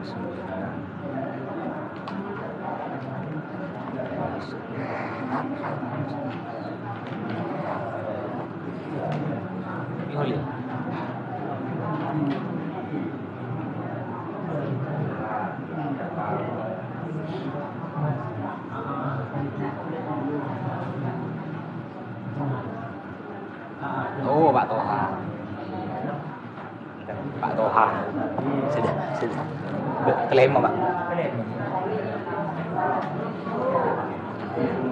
Oh, Pak Toha. Pak Toha. Sudah. Klaim, Pak.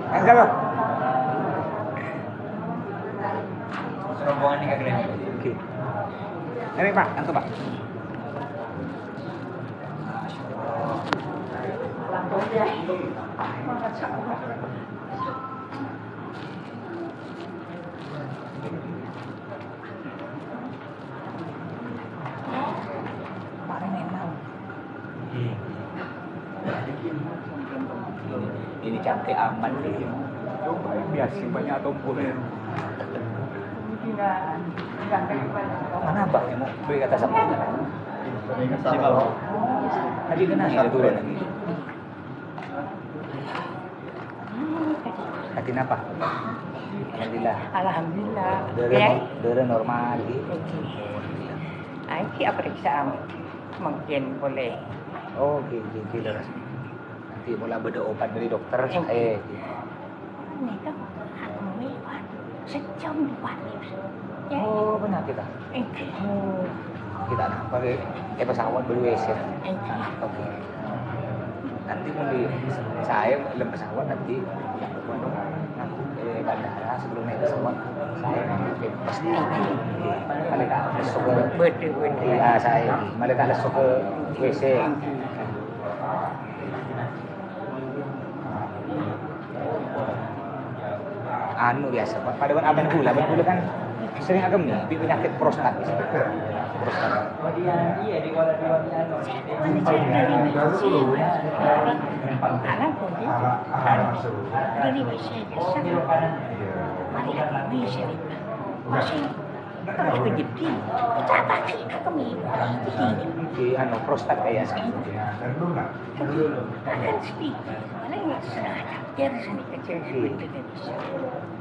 Enggak loh. Rombongan ini enggak klaim. Oke. Ini Pak, antum Pak. Ini cantik aman deh. Biasa banyak tumpul ya. Mana Pak yang mau beri kata sama? Siapa? Tadi kenal ya turun lagi. Hati apa? Alhamdulillah. Dari normal lagi. Ini periksa mungkin boleh. Oh, gitu. Nanti mulai beda obat dari dokter. Ini kan lewat sejam lewat. Oh, benar kita. Oh, kita nak pakai pesawat beli WC. Oke. Nanti mau saya dalam pesawat nanti bandara sebelum naik pesawat saya pasti mereka masuk ke saya mereka masuk ke WC. Anu biasa pada abang gula kan sering agam nih penyakit prostat. Prostat kayak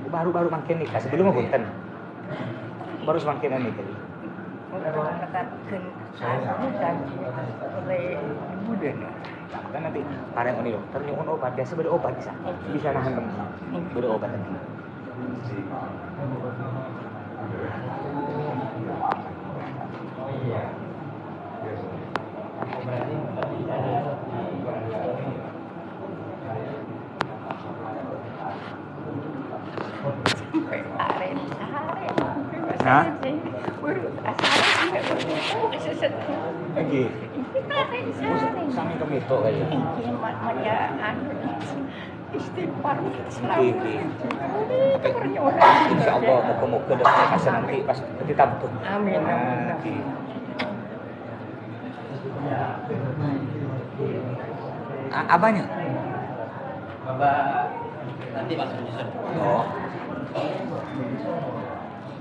baru makin nikah sebelum punten baru semakin nikah. Kan nanti pareng oni dokter nyuwun obat biasa beda obat bisa nahan teman beda obat nanti. Hah? Lagi. Sami kemito kayo. Istighfar Insya Allah moga-moga dengan kasih nanti pas kita butuh. Amin. Abahnya? Bapak nanti masuk nyusun. Oh.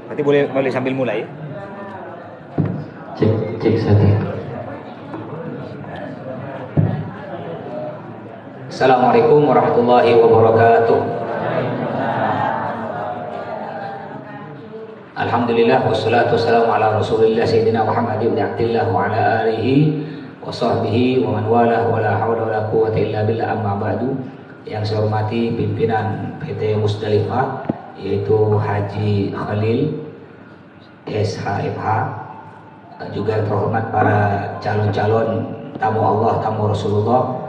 Berarti boleh sambil mulai. Cek saja. Assalamualaikum warahmatullahi wabarakatuh. Alhamdulillah wassalatu wassalamu ala Rasulillah Sayyidina Muhammad ibn Abdillah wa ala alihi wa sahbihi wa man walah wa la hawla wa la quwwata illa billah amma ba'du. Yang saya hormati pimpinan PT Musdalifah yaitu Haji Khalil SHFH, juga terhormat para calon-calon tamu Allah, tamu Rasulullah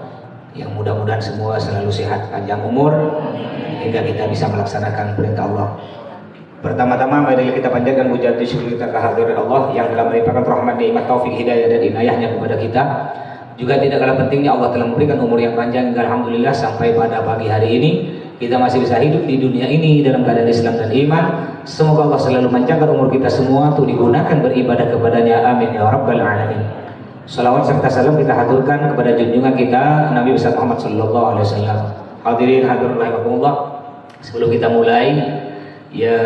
yang mudah-mudahan semua selalu sehat, panjang umur hingga kita bisa melaksanakan perintah Allah. Pertama-tama mari kita panjatkan puja syukur kita kehadirat Allah yang telah melimpahkan rahmat, nikmat, taufik, hidayah dan inayahnya kepada kita. Juga tidak kalah pentingnya Allah telah memberikan umur yang panjang hingga alhamdulillah sampai pada pagi hari ini kita masih bisa hidup di dunia ini dalam keadaan Islam dan iman. Semoga Allah selalu panjangkan umur kita semua untuk digunakan beribadah kepadanya. Amin ya rabbal alamin. Salawat serta salam kita haturkan kepada junjungan kita Nabi besar Muhammad sallallahu alaihi wasallam. Hadirin hadirin rahimakumullah. Sebelum kita mulai ya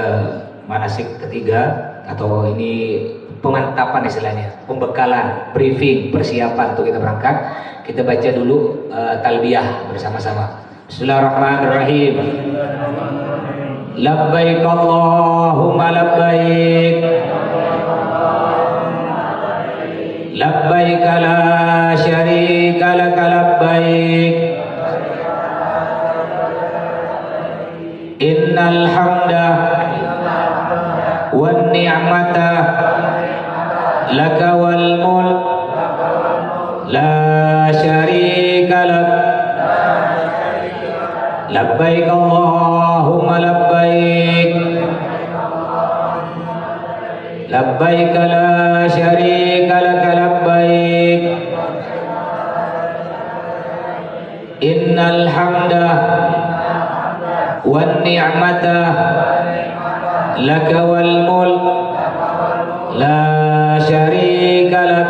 manasik ketiga atau ini pemantapan istilahnya, pembekalan, briefing, persiapan untuk kita berangkat. Kita baca dulu talbiyah bersama-sama. Bismillahirrahmanirrahim. Labbaik Allahumma labbaik. Labbaik la syarika laka labbaik. Innal hamda wan ni'mata laka wal mulk la syarika lak. Labbaik Allahumma labbaik. Labbaik la syarika laka labbaik. Innal hamda wan ni'mata laka wal mulk la syarika lak.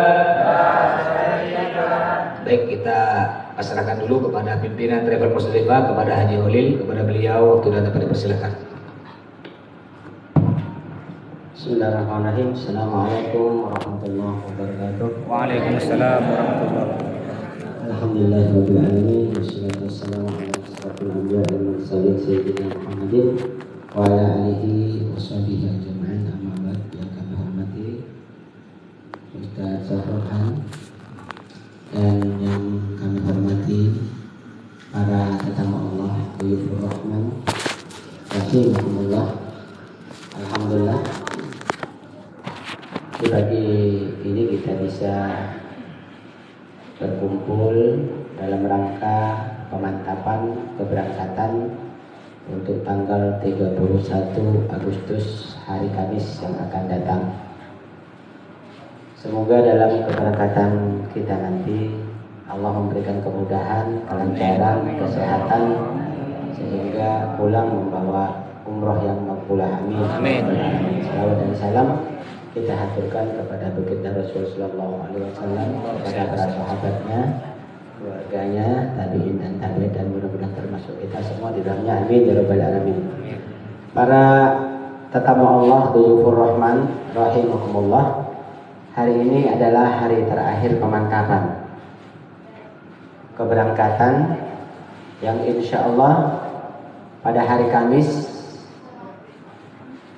Baik, kita pasrahkan dulu kepada pimpinan Travel Musdalifah, kepada Haji Holil, kepada beliau waktu dan tempat dipersilakan. Bismillahirrahmanirrahim. Assalamualaikum warahmatullahi wabarakatuh. Waalaikumsalam warahmatullahi wabarakatuh. Alhamdulillahirabbil alamin wassalatu wassalamu ala asyrafil anbiya'i wal mursalin sayyidina Muhammadin wa ala alihi washabihi ajma'in. Amma ba'd. Yang kami hormati Ustaz Zafran dan yang kami hormati para tetamu Allah, Buyufur Rahman, Rahimahumullah. Alhamdulillah, di pagi ini kita bisa berkumpul dalam rangka pemantapan keberangkatan untuk tanggal 31 Agustus hari Kamis yang akan datang. Semoga dalam keberangkatan kita nanti Allah memberikan kemudahan, kelancaran, kesehatan sehingga pulang membawa umroh yang makbulah. Amin. Amin. Salawat dan salam kita haturkan kepada baginda Rasul sallallahu alaihi wasallam, kepada para sahabatnya, keluarganya, tabi'in dan tabi'in, dan mudah-mudahan termasuk kita semua di dalamnya. Amin ya rabbal alamin. Para tetamu Allah, Buyufur Rahman rahimahumullah, hari ini adalah hari terakhir pemantapan keberangkatan yang insya Allah pada hari Kamis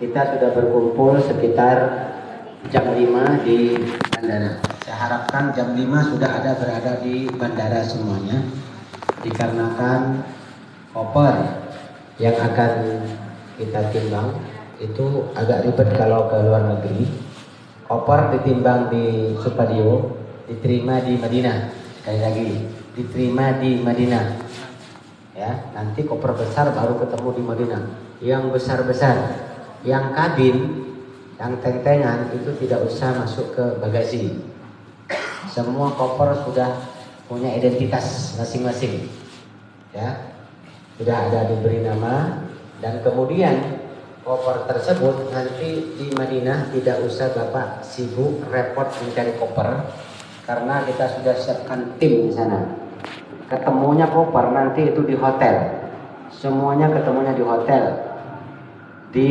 kita sudah berkumpul sekitar jam 5 di bandara. Saya harapkan jam 5 sudah berada di bandara semuanya, dikarenakan koper yang akan kita timbang itu agak ribet kalau ke luar negeri. Koper ditimbang di Supadio, diterima di Madinah. Sekali lagi, diterima di Madinah. Ya, nanti koper besar baru ketemu di Madinah. Yang besar-besar, yang kabin, yang tentengan itu tidak usah masuk ke bagasi. Semua koper sudah punya identitas masing-masing. Ya, sudah ada diberi nama, dan kemudian koper tersebut nanti di Madinah tidak usah Bapak sibuk repot mencari koper, karena kita sudah siapkan tim di sana. Ketemunya koper nanti itu di hotel. Semuanya ketemunya di hotel. Di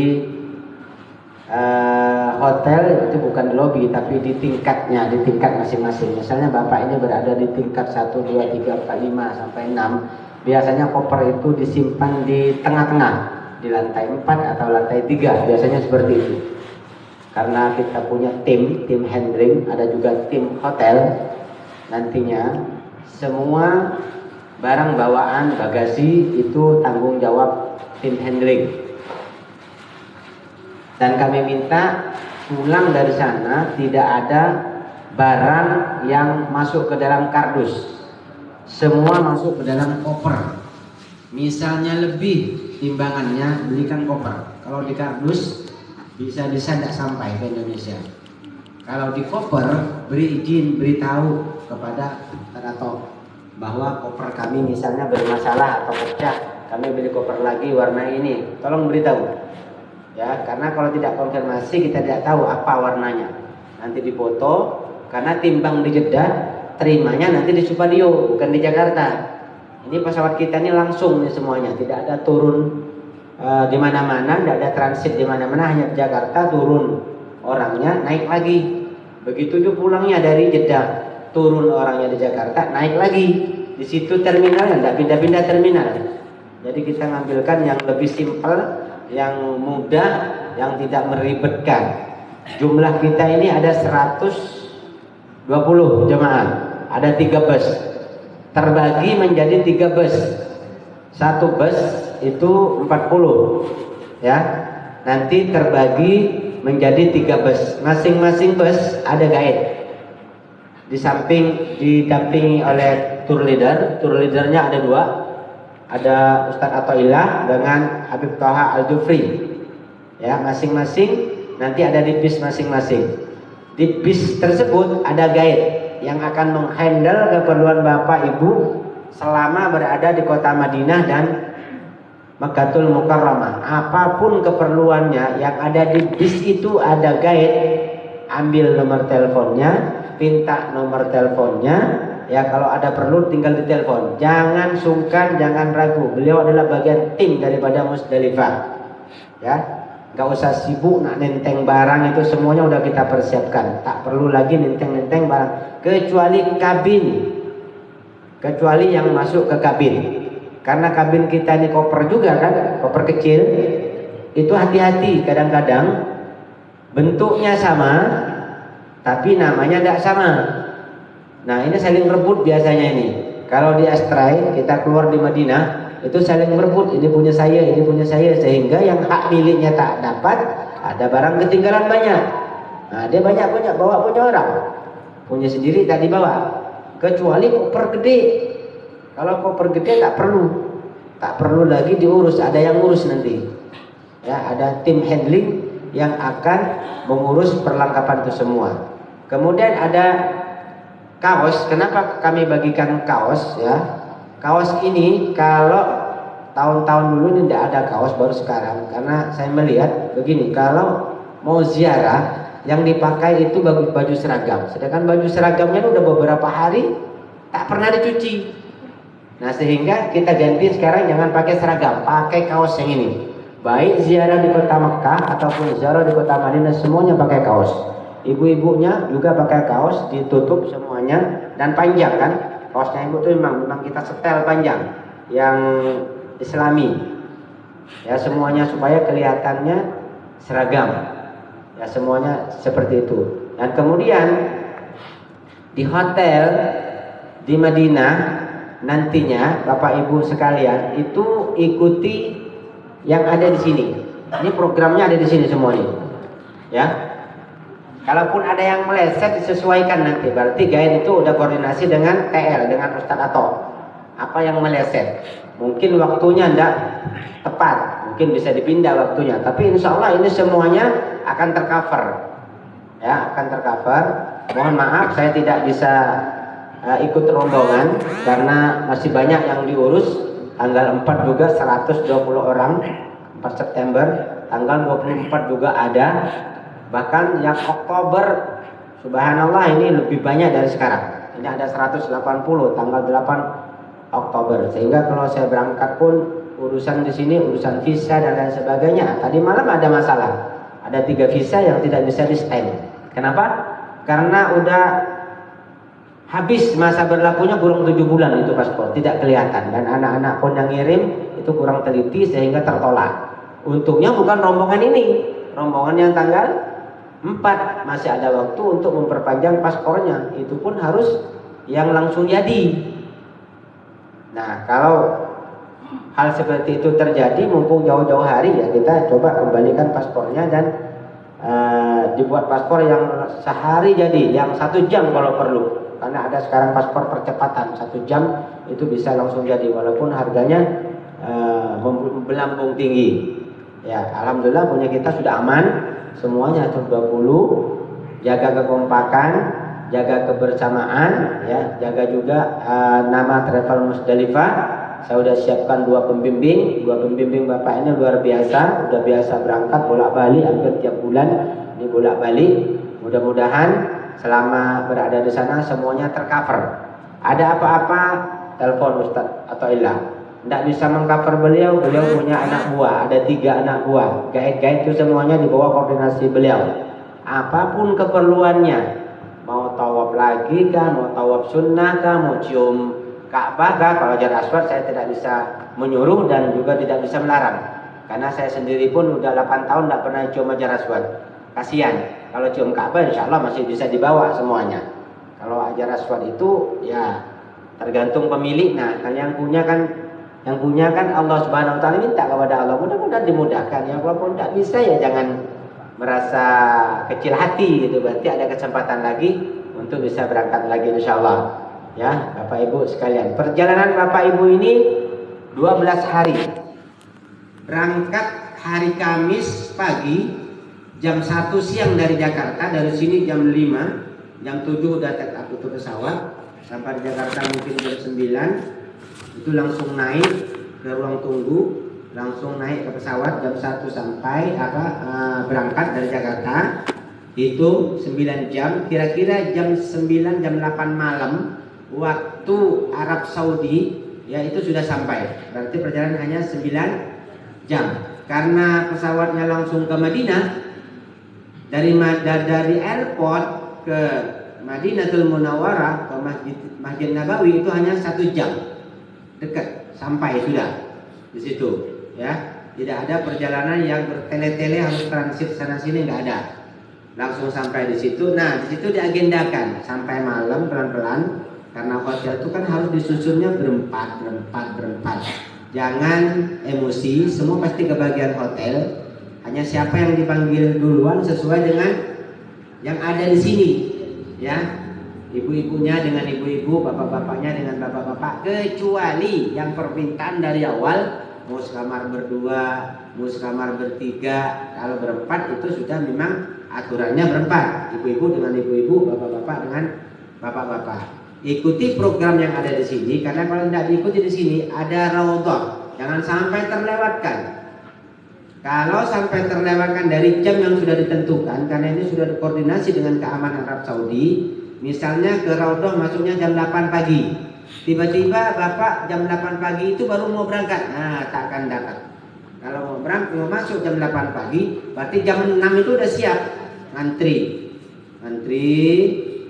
hotel itu bukan di lobi, tapi di tingkatnya, di tingkat masing-masing. Misalnya Bapak ini berada di tingkat 1, 2, 3, 4, 5 sampai 6. Biasanya koper itu disimpan di tengah-tengah, di lantai 4 atau lantai 3, biasanya seperti itu. Karena kita punya tim handling, ada juga tim hotel. Nantinya semua barang bawaan bagasi itu tanggung jawab tim handling. Dan kami minta pulang dari sana tidak ada barang yang masuk ke dalam kardus. Semua masuk ke dalam koper. Misalnya lebih timbangannya, belikan koper. Kalau di kardus bisa-bisa tidak sampai ke Indonesia. Kalau di koper, beri izin, beritahu kepada operator bahwa koper kami misalnya bermasalah atau pecah. Kami beli koper lagi warna ini. Tolong beritahu. Ya, karena kalau tidak konfirmasi kita tidak tahu apa warnanya. Nanti difoto, karena timbang di Jeddah, terimanya nanti di Supadio, bukan di Jakarta. Ini pesawat kita ini langsung nih semuanya, tidak ada turun di mana-mana, tidak ada transit di mana-mana, hanya di Jakarta turun orangnya naik lagi. Begitu juga pulangnya dari Jeddah, turun orangnya di Jakarta, naik lagi. Di situ terminalnya, tidak pindah-pindah terminal. Jadi kita ngambilkan yang lebih simpel, yang mudah, yang tidak meribetkan. Jumlah kita ini ada 120 jemaah, ada 3 bus, terbagi menjadi 3 bus. Satu bus itu 40, ya. Nanti terbagi menjadi 3 bus. Masing-masing bus ada guide. Di samping didampingi oleh tour leader. Tour leadernya ada 2. Ada Ustadz Athaillah dengan Habib Thaha Al-Jufri. Ya, masing-masing nanti ada di bis masing-masing. Di bis tersebut ada guide yang akan menghandle keperluan Bapak Ibu selama berada di kota Madinah dan Makkatul Mukarramah. Apapun keperluannya yang ada di bis itu ada guide. Ambil nomor teleponnya, minta nomor teleponnya. Ya, kalau ada perlu tinggal ditelepon. Jangan sungkan, jangan ragu. Beliau adalah bagian tim daripada Musdalifah. Ya, nggak usah sibuk nak nenteng barang, itu semuanya udah kita persiapkan. Tak perlu lagi nenteng-nenteng barang, kecuali kabin. Kecuali yang masuk ke kabin. Karena kabin kita ini koper juga kan, koper kecil. Itu hati-hati, kadang-kadang bentuknya sama, tapi namanya tidak sama. Nah, ini saling berebut biasanya ini. Kalau di Astray, kita keluar di Madinah, itu saling berebut, ini punya saya, ini punya saya, sehingga yang hak miliknya tak dapat, ada barang ketinggalan banyak. Nah, dia banyak bawa punya orang, punya sendiri tak dibawa. Kecuali koper gede. Kalau koper gede tak perlu lagi diurus, ada yang ngurus nanti. Ya, ada tim handling yang akan mengurus perlengkapan itu semua. Kemudian ada kaos. Kenapa kami bagikan kaos? Ya, kaos ini kalau tahun-tahun dulu ini tidak ada kaos, baru sekarang. Karena saya melihat begini, kalau mau ziarah yang dipakai itu baju seragam. Sedangkan baju seragamnya udah beberapa hari tak pernah dicuci. Nah, sehingga kita ganti sekarang, jangan pakai seragam, pakai kaos yang ini. Baik ziarah di kota Mekah ataupun ziarah di kota Madinah, semuanya pakai kaos. Ibu-ibunya juga pakai kaos, ditutup semuanya dan panjang kan. Kaosnya ibu itu memang kita setel panjang yang Islami. Ya, semuanya supaya kelihatannya seragam. Ya, semuanya seperti itu. Dan kemudian di hotel di Madinah nantinya Bapak Ibu sekalian itu ikuti yang ada di sini. Ini programnya ada di sini semua nih. Ya. Kalaupun ada yang meleset disesuaikan nanti. Berarti guide itu udah koordinasi dengan TL, dengan Ustadz Ato. Apa yang meleset? Mungkin waktunya tidak tepat, mungkin bisa dipindah waktunya. Tapi insya Allah ini semuanya akan tercover. Ya, akan tercover. Mohon maaf saya tidak bisa ikut rombongan karena masih banyak yang diurus. Tanggal 4 juga 120 orang, 4 September. Tanggal 24 juga ada. Bahkan yang Oktober, subhanallah, ini lebih banyak dari sekarang. Ini ada 180 tanggal 8 Oktober. Sehingga kalau saya berangkat pun urusan di sini, urusan visa dan lain sebagainya. Tadi malam ada masalah. Ada 3 visa yang tidak bisa di stamp. Kenapa? Karena udah habis masa berlakunya, kurang 7 bulan itu paspor, tidak kelihatan. Dan anak-anak pun yang ngirim itu kurang teliti sehingga tertolak. Untungnya bukan rombongan ini, rombongan yang tanggal 4 masih ada waktu untuk memperpanjang paspornya. Itu pun harus yang langsung jadi. Nah, kalau hal seperti itu terjadi, mumpung jauh-jauh hari, ya kita coba kembalikan paspornya dan dibuat paspor yang sehari jadi, yang 1 jam kalau perlu. Karena ada sekarang paspor percepatan, 1 jam itu bisa langsung jadi, walaupun harganya melambung tinggi. Ya, alhamdulillah punya kita sudah aman semuanya 120. Jaga kekompakan, jaga kebersamaan, ya, jaga juga nama Travel Musdalifah. Saya sudah siapkan 2 pembimbing. 2 pembimbing Bapak ini luar biasa, udah biasa berangkat bolak-balik hampir tiap bulan ini bolak-balik. Mudah-mudahan selama berada di sana semuanya tercover. Ada apa-apa telepon Ustadz Athaillah. Tidak bisa mengcover beliau punya anak buah, ada 3 anak buah. Guide-guide itu semuanya di bawah koordinasi beliau. apapun keperluannya, mau tawaf lagi kah, mau tawaf sunnah kah, mau cium Ka'bah kah. Kalau Hajar Aswad saya tidak bisa menyuruh dan juga tidak bisa melarang, karena saya sendiri pun udah 8 tahun tidak pernah cium Hajar Aswad. Kasihan, kalau cium Ka'bah insya Allah masih bisa dibawa semuanya. Kalau Hajar Aswad itu ya tergantung pemilik. Nah, yang punya kan Allah Subhanahu wa taala, minta kepada Allah mudah-mudahan dimudahkan ya. Walaupun tidak bisa ya jangan merasa kecil hati gitu. Berarti ada kesempatan lagi untuk bisa berangkat lagi insyaallah. Ya, Bapak Ibu sekalian. Perjalanan Bapak Ibu ini 12 hari. Berangkat hari Kamis pagi jam 1 siang dari Jakarta. Dari sini jam 5, jam 7 udah take off itu pesawat. Sampai di Jakarta mungkin jam 9. Itu langsung naik ke ruang tunggu, langsung naik ke pesawat jam 1 sampai berangkat dari Jakarta itu 9 jam, kira-kira jam 9 jam 8 malam waktu Arab Saudi ya itu sudah sampai. Berarti perjalanan hanya 9 jam. Karena pesawatnya langsung ke Madinah, dari airport ke Madinatul Munawwarah ke Masjid Nabawi itu hanya 1 jam. Dekat, sampai sudah di situ ya. Tidak ada perjalanan yang bertele-tele harus transit sana sini, nggak ada, langsung sampai di situ. Nah, di situ diagendakan sampai malam pelan-pelan, karena hotel itu kan harus disusunnya berempat. Jangan emosi, semua pasti kebagian hotel. Hanya siapa yang dipanggil duluan sesuai dengan yang ada di sini ya. Ibu-ibunya dengan ibu-ibu, bapak-bapaknya dengan bapak-bapak, kecuali yang permintaan dari awal mau sekamar berdua, mau sekamar bertiga. Kalau berempat itu sudah memang aturannya berempat, ibu-ibu dengan ibu-ibu, bapak-bapak dengan bapak-bapak. Ikuti program yang ada di sini, karena kalau tidak diikuti di sini ada raudhah, jangan sampai terlewatkan. Kalau sampai terlewatkan dari jam yang sudah ditentukan, karena ini sudah dikoordinasi dengan keamanan Arab Saudi. Misalnya ke raudhah masuknya jam 8 pagi. Tiba-tiba Bapak jam 8 pagi itu baru mau berangkat. Nah, tak akan dapat. Kalau mau masuk jam 8 pagi, berarti jam 6 itu udah siap. Ngantri,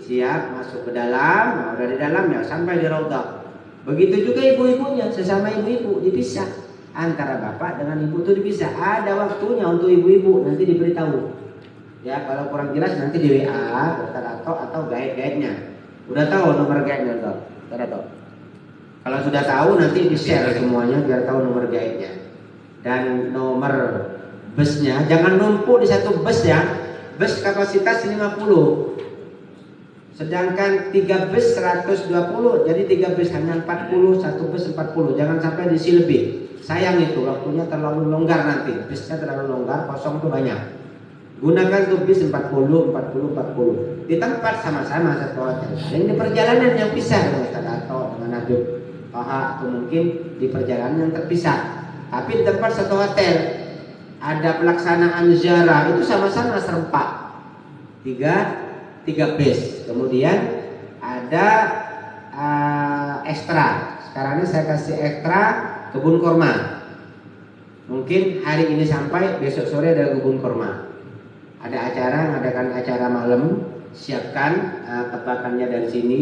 siap masuk ke dalam. Nah, udah di dalam ya sampai di raudhah. Begitu juga ibu-ibunya, sesama ibu-ibu dipisah. Antara bapak dengan ibu itu dipisah. Ada waktunya untuk ibu-ibu, nanti diberitahu. Ya, kalau kurang jelas nanti di WA atau guide-nya. Udah tahu nomor guide-nya toh? Sudah tahu. Kalau sudah tahu nanti di-share semuanya biar tahu nomor guide-nya. Dan nomor busnya jangan numpuk di satu bus ya. Bus kapasitas 50. Sedangkan 3 bus 120. Jadi 3 bus hanya 40, 1 bus 40. Jangan sampai diisi lebih. Sayang itu, waktunya terlalu longgar nanti. Busnya terlalu longgar, kosong tuh banyak. Gunakan tuh bis 40. Di tempat sama-sama satu hotel. Dan di perjalanan yang pisah dengan Ustaz Ato, dengan Habib Toha, atau mungkin di perjalanan yang terpisah. Tapi di tempat satu hotel ada pelaksanaan ziarah itu sama-sama serempak. 3 bis. Kemudian ada ekstra. Sekarang ini saya kasih ekstra kebun kurma. Mungkin hari ini sampai, besok sore ada kebun kurma. Ada acara, mengadakan acara malam. Siapkan tebakannya dari sini,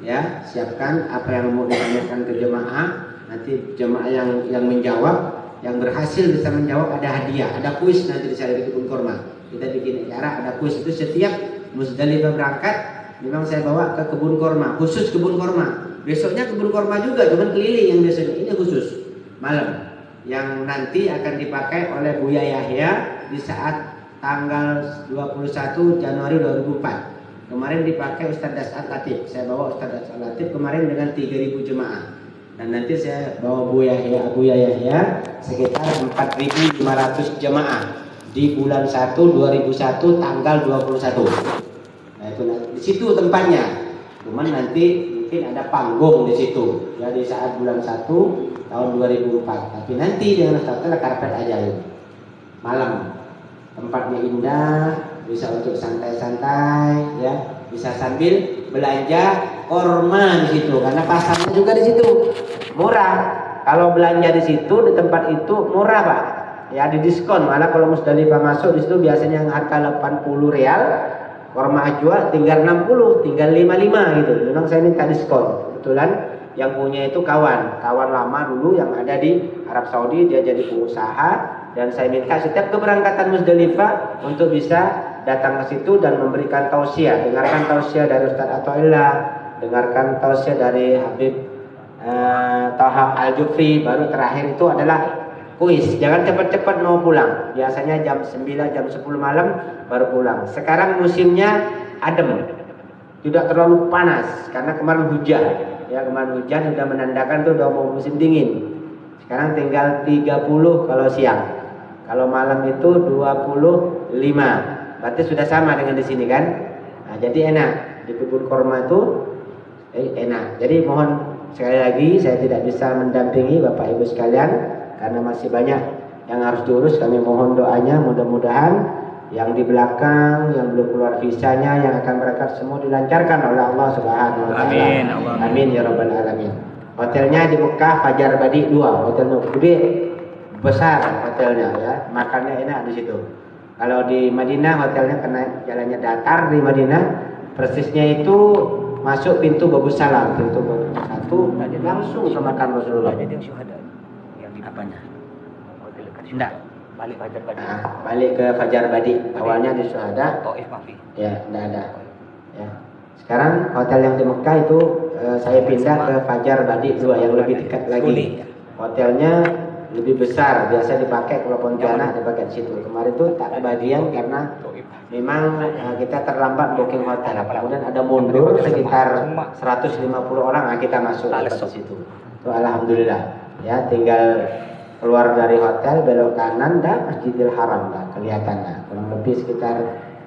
ya. Siapkan apa yang mau ditanyakan ke jemaah. Nanti jemaah yang menjawab, yang berhasil bisa menjawab ada hadiah, ada kuis nanti di sana di kebun kurma. Kita bikin acara, ada kuis itu setiap Musdalifah berangkat. Memang saya bawa ke kebun kurma, khusus kebun kurma. Besoknya kebun kurma juga, cuman keliling yang biasanya. Ini khusus malam yang nanti akan dipakai oleh Buya Yahya di saat tanggal 21 Januari 2004. Kemarin dipakai Ustaz Das'ad Latif. Saya bawa Ustaz Das'ad Latif kemarin dengan 3.000 jemaah. Dan nanti saya bawa Buya Yahya sekitar 4.500 jemaah di bulan 1 2001 tanggal 21. Nah, itu di situ tempatnya. Cuman nanti mungkin ada panggung di situ. Ya di saat bulan 1 tahun 2004. Tapi nanti dengan Ustaz karpet aja ini. Malam. Tempatnya indah, bisa untuk santai-santai, ya, bisa sambil belanja korma di situ, karena pasarnya juga di situ murah. Kalau belanja di situ di tempat itu murah Pak, ya didiskon. Malah kalau Musdalifah masuk di situ biasanya yang harga 80 rial, korma ajwa tinggal 60, tinggal 55 gitu. Memang saya minta diskon. Kebetulan yang punya itu kawan lama dulu yang ada di Arab Saudi, dia jadi pengusaha, dan saya minta setiap keberangkatan Musdalifah untuk bisa datang ke situ dan memberikan tausiah. Dengarkan tausiah dari Ustaz Athaillah, dengarkan tausiah dari Habib Taha Al-Jufri, baru terakhir itu adalah kuis. Jangan cepat-cepat mau pulang. Biasanya jam 9, jam 10 malam baru pulang. Sekarang musimnya adem, tidak terlalu panas karena kemarin hujan. Ya, kemarin hujan sudah menandakan tuh udah mau musim dingin. Sekarang tinggal 30 kalau siang. Kalau malam itu 25. Berarti sudah sama dengan di sini kan? Nah, jadi enak. Di kebun korma itu enak. Jadi mohon sekali lagi, saya tidak bisa mendampingi Bapak Ibu sekalian karena masih banyak yang harus diurus. Kami mohon doanya, mudah-mudahan yang di belakang, yang belum keluar visanya, yang akan berangkat semua dilancarkan oleh Allah Subhanahu wa taala. Amin. Amin ya rabbal alamin. Hotelnya di Mekah Fajar Badi 2, hotelnya gede, besar hotelnya ya. Makannya enak di situ. Kalau di Madinah hotelnya kena jalannya datar di Madinah, persisnya itu masuk pintu Babus Salam, pintu Babus satu langsung ke makam Rasulullah. Jadi yang syuhada yang di Apanya? hotel dekat Enggak. balik Fajar Badi. Nah, balik ke Fajar Badi. Awalnya di Syuhada, Taif Mafi. ya tidak ada. Ya. Sekarang hotel yang di Mekah itu saya pindah ke Fajar Badi 2 yang lebih dekat lagi. Hotelnya lebih besar, biasa dipakai kalau Pontianak dipakai di situ. Kemarin itu tak kebagian karena memang kita terlambat booking hotel. Kemudian ada mundur sekitar 150 orang, kita masuk ke situ. Itu alhamdulillah. Ya, tinggal keluar dari hotel belok kanan dah Masjidil Haram dah kelihatannya. Kurang lebih sekitar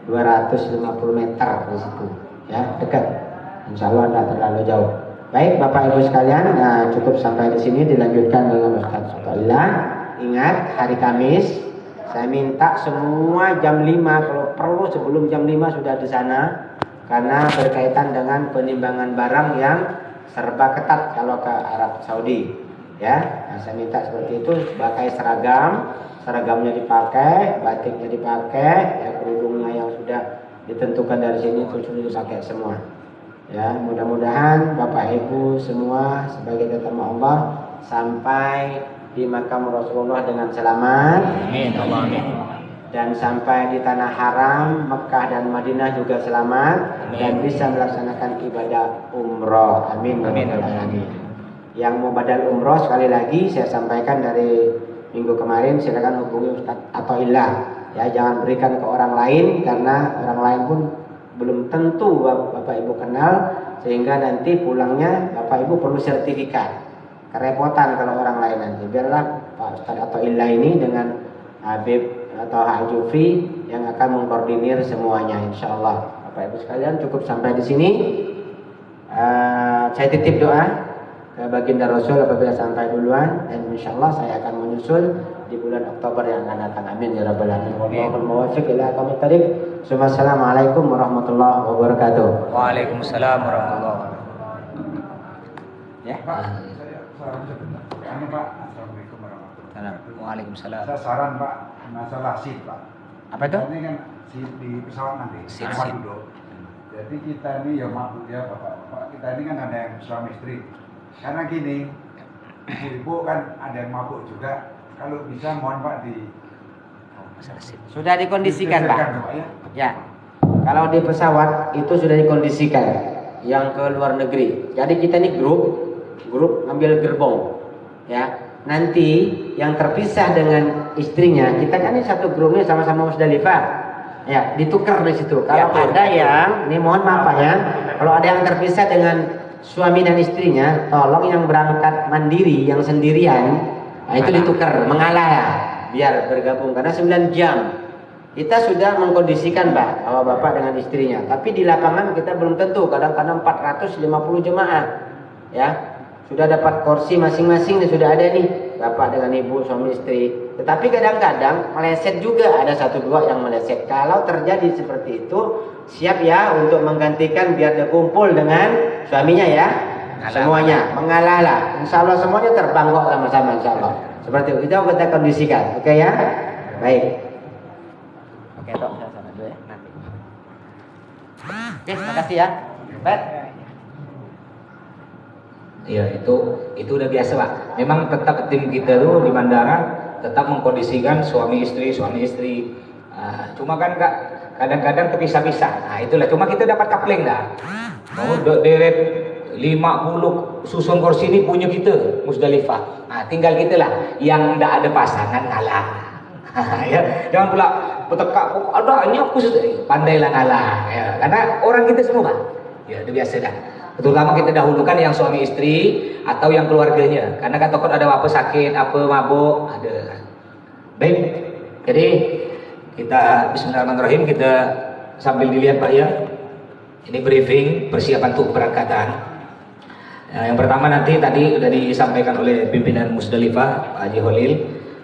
250 meter di situ. Ya, dekat. Insya Allah tidak terlalu jauh. Baik Bapak Ibu sekalian, cukup sampai di sini, dilanjutkan dengan Ustaz Athaillah. Ingat hari Kamis, saya minta semua jam 5 kalau perlu sebelum jam 5 sudah di sana karena berkaitan dengan penimbangan barang yang serba ketat kalau ke Arab Saudi. Ya, saya minta seperti itu, pakai seragamnya dipakai, batiknya dipakai, ya kerudungnya yang sudah ditentukan dari sini itu sudah dipakai semua. Ya, mudah-mudahan Bapak Ibu semua sebagai tetamu Allah sampai di makam Rasulullah dengan selamat. Amin. Allah amin. Dan sampai di tanah haram Mekah dan Madinah juga selamat. Amin. Dan bisa melaksanakan ibadah umroh. Amin. Amin. Amin. Yang mau badal umroh sekali lagi saya sampaikan dari minggu kemarin, silakan hubungi Ustaz Athaillah. Ya, jangan berikan ke orang lain karena orang lain pun belum tentu Bapak Ibu kenal, sehingga nanti pulangnya Bapak Ibu perlu sertifikat. Kerepotan kalau orang lain nanti. Biarlah Pak Ustaz Athaillah ini dengan Habib atau Al-Jufri yang akan mengkoordinir semuanya, insyaallah. Bapak Ibu sekalian, cukup sampai di sini. Saya titip doa ke baginda Rasul apabila sampai duluan, dan insyaallah saya akan menyusul di bulan Oktober yang akan datang. Amin ya rabbal alamin. Wallahul muwaffiq ila aqwamit thariq. Assalamualaikum warahmatullahi wabarakatuh. Waalaikumsalam warahmatullahi wabarakatuh. Ya. Pak, saya saran sebentar. Anu Pak, Assalamualaikum warahmatullahi wabarakatuh. Waalaikumsalam. Saya saran Pak, masalah seat Pak. Apa itu? Ini kan seat di pesawat nanti, Seat. tempat duduk. Jadi kita ini ya mabuk ya Bapak. Kita ini kan ada yang suami istri. Karena gini, ibu kan ada yang mabuk juga. Kalau bisa mohon Pak di Sudah dikondisikan Pak. Ya. Ya. Kalau di pesawat itu sudah dikondisikan yang ke luar negeri. Jadi kita ini grup ambil gerbong. Ya. Nanti yang terpisah dengan istrinya, kita kan ini satu grupnya sama-sama Musdalifah. Ya, ditukar di situ. Kalau ada yang, ini mohon maaf Pak ya, kalau ada yang terpisah dengan suami dan istrinya, tolong yang berangkat mandiri, yang sendirian, nah itu ditukar, mengalah ya, biar bergabung. Karena 9 jam kita sudah mengkondisikan Pak, bahwa Bapak dengan istrinya. Tapi di lapangan kita belum tentu, kadang-kadang 450 jemaah. Ya, sudah dapat kursi masing-masing, sudah ada nih, Bapak dengan ibu, suami istri. Tetapi kadang-kadang meleset juga, ada 1-2 yang meleset. Kalau terjadi seperti itu, siap ya untuk menggantikan biar dia kumpul dengan suaminya ya. semuanya mengalah. Insya Allah semuanya terbang kok sama-sama insya Allah. Seperti itu kita kondisikan, oke ya? Baik. Oke, Tok, saya sana dulu ya nanti. Oke, makasih ya. Pat. Ya itu udah biasa Pak. Memang tetap tim kita tuh di bandara tetap mengkondisikan suami istri. Cuma kan Kak, kadang-kadang terpisah-pisah. Nah itulah. Cuma kita dapat kapling dah. Oh, deret 50 susun kursi ini punya kita Musdalifah. Nah tinggal kita lah yang tidak ada pasangan ngalah. Ya, jangan pula petekak adanya aku pandailah ngalah. Ya, karena orang kita semua Pak. Ya itu biasa dah. Terutama kita dahulukan yang suami istri atau yang keluarganya. Karena kan takut ada apa sakit, apa mabuk, ada. Baik. Jadi kita Bismillahirrahmanirrahim, kita sambil dilihat Pak ya. Ini briefing persiapan untuk keberangkatan. Yang pertama nanti tadi sudah disampaikan oleh pimpinan Musdalifah Pak Haji Holil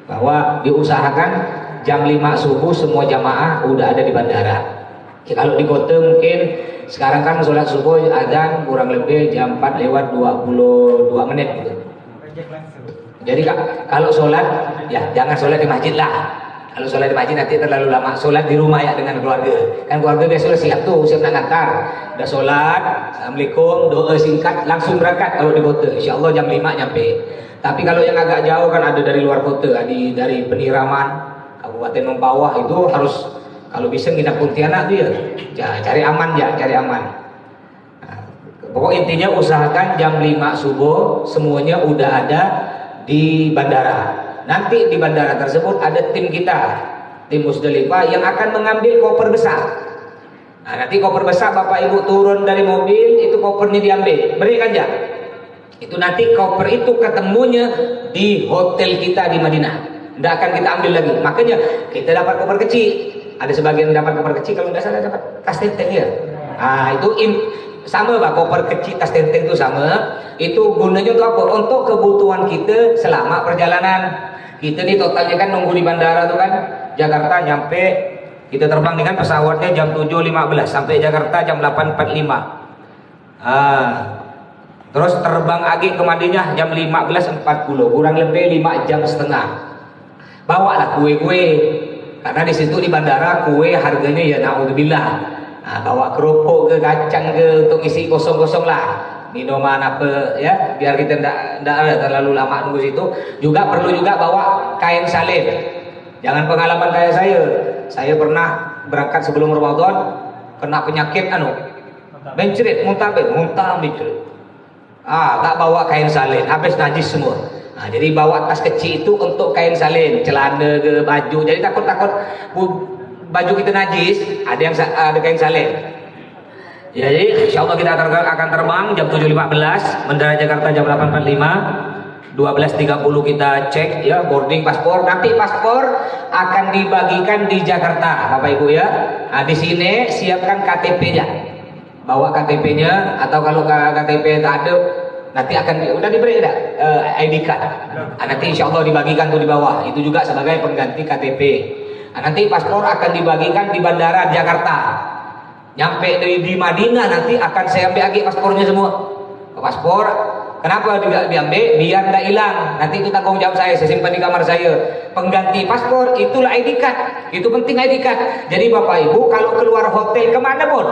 bahwa diusahakan jam 5 subuh semua jamaah udah ada di bandara. Kalau di kota mungkin sekarang kan sholat subuh adzan kurang lebih jam 4 lewat 22 menit gitu. Jadi kalau sholat ya jangan sholat di masjid lah. Kalau sholat di masjid nanti terlalu lama. Sholat di rumah ya dengan keluarga. Kan keluarga biasanya siap tuh, siap nak ngantar. Udah sholat, assalamualaikum, doa singkat, langsung berangkat kalau di kota. Insya Allah jam 5 nyampe. Tapi kalau yang agak jauh kan ada dari luar kota, dari Peniraman, Kabupaten Mempawah itu harus kalau bisa nginap Pontianak dia. Cari aman ya, cari aman. Nah, pokok intinya usahakan jam 5 subuh semuanya udah ada di bandara. Nanti di bandara tersebut ada tim kita, tim Musdalifah yang akan mengambil koper besar. Nah, nanti koper besar Bapak Ibu turun dari mobil, itu kopernya diambil. Berikan aja. Itu nanti koper itu ketemunya di hotel kita di Madinah. Tidak akan kita ambil lagi. Makanya kita dapat koper kecil. Ada sebagian dapat koper kecil, kalau tidak salah dapat tas tenteng ya. Nah, itu sama Pak, koper kecil tas tenteng itu sama. Itu gunanya untuk apa? Untuk kebutuhan kita selama perjalanan. Kita nih totalnya kan nunggu di bandara tuh kan, Jakarta nyampe, kita terbang dengan pesawatnya jam 7.15 sampai Jakarta jam 8.45. Terus terbang lagi ke Madinah jam 15.40, kurang lebih 5 jam setengah. Bawalah kue-kue, karena di situ di bandara kue harganya ya naudzubillah. Nah, bawa kerupuk ke kacang ke untuk isi kosong-kosong lah. Minuman apa ya, biar kita tidak ada terlalu lama nunggu situ. Juga perlu juga bawa kain salin. Jangan pengalaman kayak saya pernah berangkat sebelum Ramadan kena penyakit mencret, muntah mencret. Tak bawa kain salin, habis najis semua. Nah, jadi bawa tas kecil itu untuk kain salin, celana ke baju. Jadi takut baju kita najis, ada kain salin. Jadi insya Allah kita akan terbang jam 7.15, mendarat Jakarta jam 8.45, 12.30 kita cek ya boarding paspor. Nanti paspor akan dibagikan di Jakarta, Bapak Ibu ya. Nah, di sini siapkan KTP-nya, bawa KTP-nya atau kalau KTP tak ada nanti akan udah diberi tidak ID card. Nah, nanti insya Allah dibagikan tuh di bawah. Itu juga sebagai pengganti KTP. Nah, nanti paspor akan dibagikan di bandara Jakarta. Nyampe di Madinah nanti akan saya ambil lagi paspornya semua. Paspor, kenapa juga diambil? Biar tidak hilang. Nanti itu tanggung jawab saya simpan di kamar saya. Pengganti paspor itulah ID card. Itu penting ID card. Jadi Bapak Ibu kalau keluar hotel kemana pun,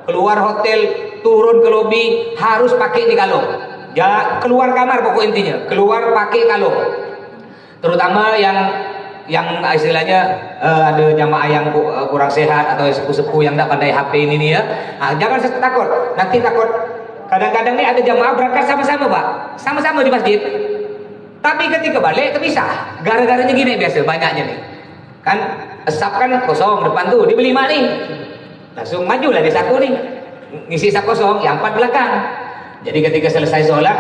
keluar hotel turun ke lobi harus pakai ini kalung. Ya keluar kamar pokok intinya, keluar pakai kalung. Terutama yang istilahnya ada jamaah yang kurang sehat atau sepuh-sepuh yang tidak pandai HP ini nih ya. Nah, jangan takut. Nanti takut. Kadang-kadang nih ada jamaah berangkat sama-sama Pak, sama-sama di masjid. Tapi ketika balik terpisah. Gara-garanya gini biasa banyaknya nih. Kan sap kan kosong depan tuh, dibeli mak nih. Langsung majulah di satu nih. Ngisi sap kosong, yang 4 belakang. Jadi ketika selesai sholat,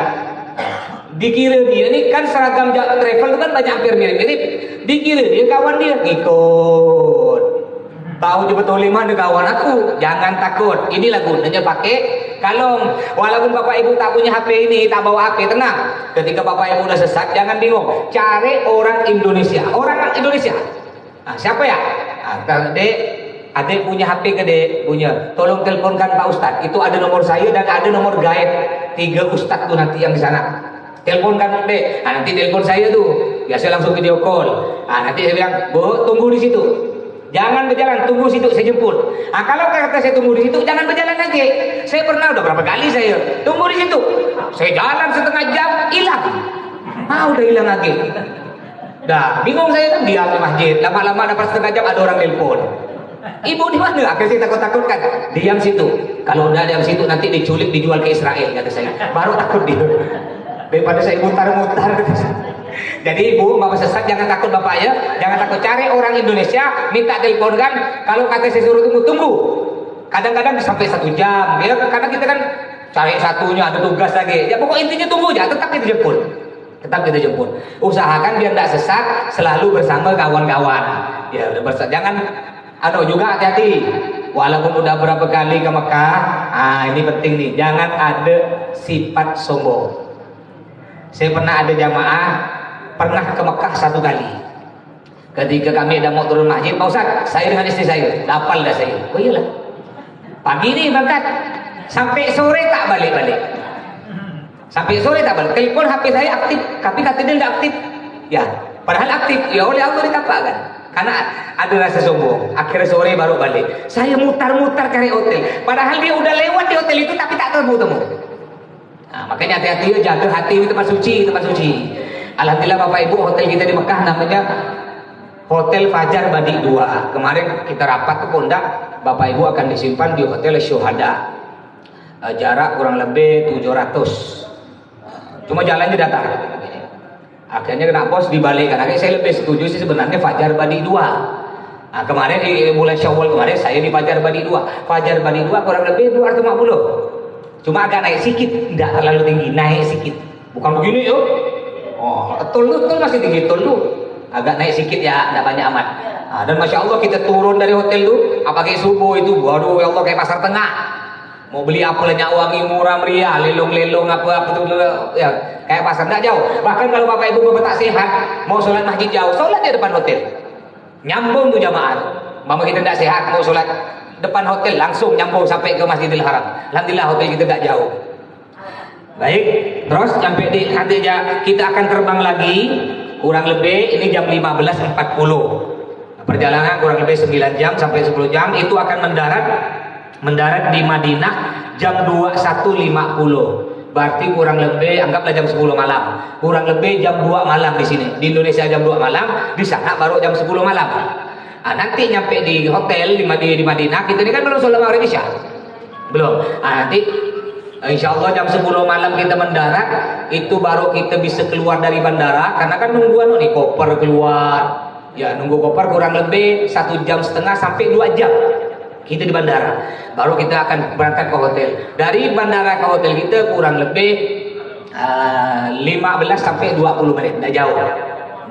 dikira dia ini kan seragam travel itu kan banyak hampir mirip-mirip. Dikira dia kawan dia ngikut. Tahu betul mana kawan aku. Jangan takut. Inilah gunanya pakai kalung. Walaupun Bapak Ibu tak punya HP ini, tak bawa HP, tenang. Ketika Bapak Ibu udah sesat, jangan bingung. Cari orang Indonesia. Orang Indonesia. Nah, siapa ya? Nah, Dek, Adik punya HP gede, punya. Tolong teleponkan Pak Ustadz. Itu ada nomor saya dan ada nomor gaib. 3 Ustadz tuh nanti yang di sana. Teleponkan Dek. Nah, nanti telepon saya tuh. Biasa langsung video call. Nah, nanti saya bilang, Bu, tunggu di situ. Jangan berjalan, tunggu situ, saya jemput. Nah, kalau kata saya tunggu di situ, jangan berjalan lagi. Saya pernah udah berapa kali saya tunggu di situ. Saya jalan setengah jam, hilang. Udah hilang lagi. Dah, bingung saya kan diam di masjid. Lama-lama dapat setengah jam ada orang telepon. Ibu di mana? Akhirnya saya takut-takutkan. Diam situ. Kalau udah diam situ nanti diculik dijual ke Israel kata saya. Baru takut dia. Daripada saya mutar-mutar. Jadi ibu, bapak sesat jangan takut bapak ya. Jangan takut, cari orang Indonesia, minta teleponkan. Kalau kata saya suruh tunggu. Kadang-kadang sampai 1 jam. Ya, karena kita kan cari satunya ada tugas lagi. Ya pokok intinya tunggu aja. Tetap kita jemput. Tetap kita jemput. Usahakan biar tidak sesat, selalu bersama kawan-kawan. Ya, jangan juga hati-hati. Walaupun udah berapa kali ke Mekah, ini penting nih, jangan ada sifat sombong. Saya pernah ada jamaah pernah ke Mekah 1 kali. Ketika kami mau turun masjid, Pak Ustaz, saya dengan istri saya, dapal dah saya. Oh iyalah. Pagi nih berangkat, sampai sore tak balik-balik. Sampai sore tak balik. Telepon HP saya aktif, tapi katanya tidak aktif. Ya, padahal aktif. Ya oleh Allah ditampakkan. Karena ada rasa sombong. Akhirnya sore baru balik. Saya mutar-mutar cari hotel. Padahal dia udah lewat di hotel itu tapi tak temu-temu. Nah, makanya hati-hati ya, jaga hati di tempat suci, tempat suci. Alhamdulillah Bapak Ibu, hotel kita di Mekah namanya Hotel Fajar Badi 2. Kemarin kita rapat ke Pondak, Bapak Ibu akan disimpan di Hotel Syuhada. Jarak kurang lebih 700. Cuma jalannya datar. Akhirnya kena bos dibalikkan. Akhirnya saya lebih setuju sih sebenarnya Fajar Badi 2. Nah, kemarin di bulan Syawal kemarin saya di Fajar Badi 2. Fajar Badi 2 kurang lebih 250. Cuma agak naik sedikit, tidak terlalu tinggi, naik sedikit. Bukan begini yuk. Tol masih tinggi tol lu. Agak naik sedikit ya, tidak banyak amat. Nah, dan Masya Allah kita turun dari hotel tuh, apalagi subuh itu, waduh ya Allah kayak pasar tengah. Mau beli apa lenyap wangi murah meriah, lelong-lelong apa tuh ya kayak pasar tidak jauh. Bahkan kalau Bapak Ibu bapak tak sehat, mau sholat masjid jauh, sholat di depan hotel. Nyambung tuh jamaah. Mama kita tidak sehat, mau sholat depan hotel langsung nyambung sampai ke Masjidil Haram. Alhamdulillah hotel kita tidak jauh. Baik, terus sampai di nanti kita akan terbang lagi kurang lebih ini jam 15.40. Perjalanan kurang lebih 9 jam sampai 10 jam itu akan mendarat di Madinah jam 21.50. Berarti kurang lebih anggaplah jam 10 malam. Kurang lebih jam 2 malam di sini. Di Indonesia jam 2 malam, di sana baru jam 10 malam. Nah, nanti nyampe di hotel di Madinah, kita ini kan belum sholat maghrib isya. Belum. Nah, nanti insya Allah jam 10 malam kita mendarat, itu baru kita bisa keluar dari bandara. Karena kan nungguan nih koper keluar. Ya, nunggu koper kurang lebih 1,5 jam sampai 2 jam. Kita di bandara. Baru kita akan berangkat ke hotel. Dari bandara ke hotel kita kurang lebih 15 sampai 20 menit, tidak jauh.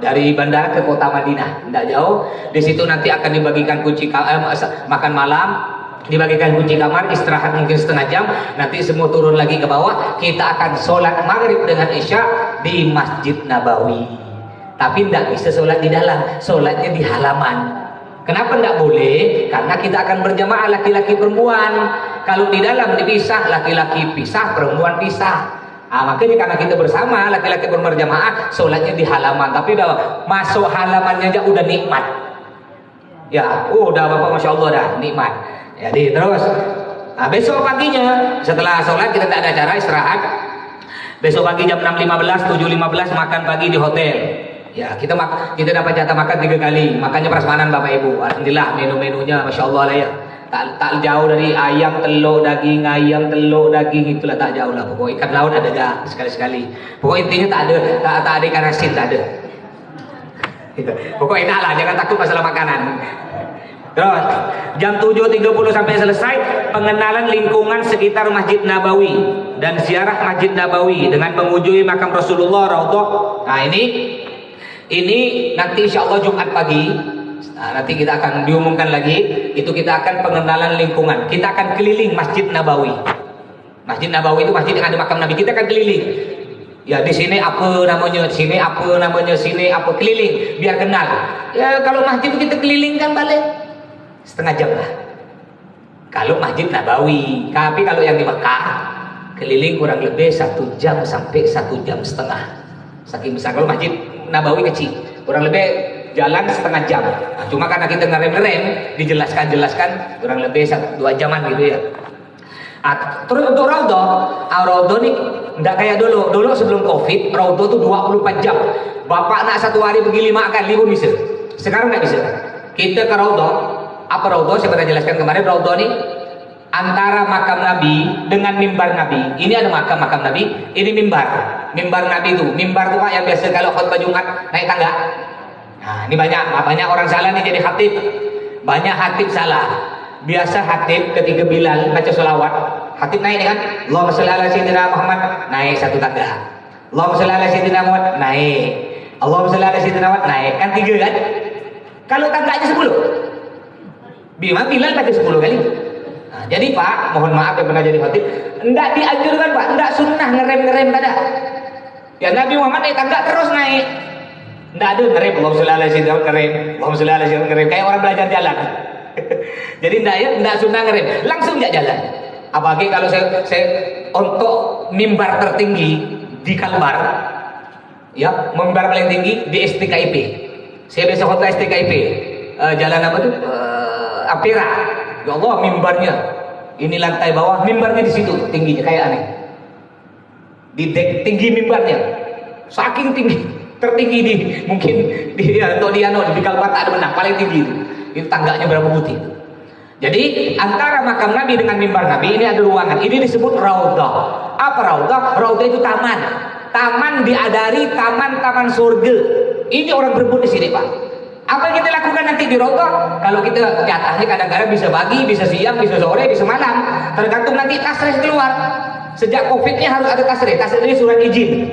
Dari bandara ke kota Madinah, tidak jauh. Di situ nanti akan dibagikan kunci makan malam, dibagikan kunci kamar, istirahat mungkin setengah jam. Nanti semua turun lagi ke bawah. Kita akan sholat maghrib dengan isya di Masjid Nabawi. Tapi tidak bisa sholat di dalam, sholatnya di halaman. Kenapa tidak boleh? Karena kita akan berjamaah laki-laki perempuan. Kalau di dalam dipisah, laki-laki pisah, perempuan pisah. Makanya karena kita bersama laki-laki berjamaah, sholatnya di halaman. Tapi udah masuk halamannya aja udah nikmat. Ya, udah Bapak Masya Allah dah nikmat. Jadi terus, besok paginya setelah sholat kita tak ada acara istirahat. Besok pagi jam 6.15, 7.15 makan pagi di hotel. Ya, kita dapat jatah makan 3 kali. Makanya prasmanan Bapak Ibu. Alhamdulillah menu-menunya Masya Allah lah ya. Tak jauh dari ayam, telur, daging, itulah tak jauh lah. Pokok ikan laut ada dah sekali-sekali. Pokok intinya tak ada ikan asin, tak ada. Pokok enak lah, jangan takut masalah makanan. Terus jam 7.30 sampai selesai pengenalan lingkungan sekitar Masjid Nabawi dan ziarah Masjid Nabawi dengan mengunjungi makam Rasulullah Raudhah. Nah ini nanti insya Allah Jumat pagi. Nah, nanti kita akan diumumkan lagi. Itu kita akan pengenalan lingkungan. Kita akan keliling Masjid Nabawi. Masjid Nabawi itu masjid yang ada makam Nabi. Kita akan keliling. Ya di sini apa namanya, sini apa namanya, sini apa, keliling biar kenal. Ya kalau masjid kita keliling kan balik. setengah jam lah. Kalau Masjid Nabawi, tapi kalau yang di Mekah keliling kurang lebih 1 jam sampai 1 jam setengah. Saking besar. Kalau Masjid Nabawi kecil, kurang lebih jalan setengah jam. Nah, cuma karena kita ngerem-ngerem, dijelaskan kurang lebih 1-2 jaman gitu ya. Terus untuk Raudhah nih nggak kayak dulu. Dulu sebelum Covid, Raudhah tuh 24 jam. Bapak nak 1 hari pergi 5 kali pun bisa. Sekarang nggak bisa. Kita ke Raudhah, apa Raudhah? Saya pernah jelaskan kemarin. Raudhah nih antara makam Nabi dengan mimbar Nabi. Ini ada makam Nabi, ini mimbar Nabi itu. Mimbar tuh Pak yang biasa kalau khutbah Jumat naik tangga. Nah, ini banyak orang salah nih jadi khatib. Banyak khatib salah. Biasa khatib ketika Bilal baca sholawat, khatib naik nih kan, Allahumma sholli ala sayyidina Muhammad, naik 1 tangga. Allahumma sholli ala sayyidina Muhammad, naik. Allahumma sholli ala sayyidina Muhammad, naik. Kan 3 kan? Kalau tangga aja 10. Bilal baca 10 kali. Nah, jadi Pak, mohon maaf yang pernah jadi khatib, enggak dianjurkan Pak, enggak sunnah ngerem tada. Ya Nabi Muhammad naik tangga terus naik. Enggak ada ngerem, Allahumma sholli ala sayyidina Muhammad, ngerem. Allahumma sholli ala sayyidina Muhammad, ngerem. Kayak orang belajar jalan. Jadi enggak sunnah ngerem, langsung enggak jalan. Apalagi kalau saya untuk mimbar tertinggi di Kalbar, ya, mimbar paling tinggi di STKIP. Saya biasa khotbah STKIP. Jalan apa tuh? Ampera. Ya Allah, mimbarnya ini lantai bawah, mimbarnya di situ tingginya kayak aneh. Di dek tinggi mimbarnya, saking tinggi, tertinggi mungkin di Kalbar tak ada menang, paling tinggi itu tangganya berapa putih. Jadi antara makam Nabi dengan mimbar Nabi ini ada ruangan, ini disebut Raudhah. Apa Raudhah? Raudhah itu taman diadari, taman surga. Ini orang berebut di sini Pak. Apa yang kita lakukan nanti di Raudhah? Kalau kita jatahnya kadang-kadang bisa pagi, bisa siang, bisa sore, bisa malam. Tergantung nanti tasrih keluar. Sejak Covid-nya harus ada tasrih. Tasrih ini surat izin.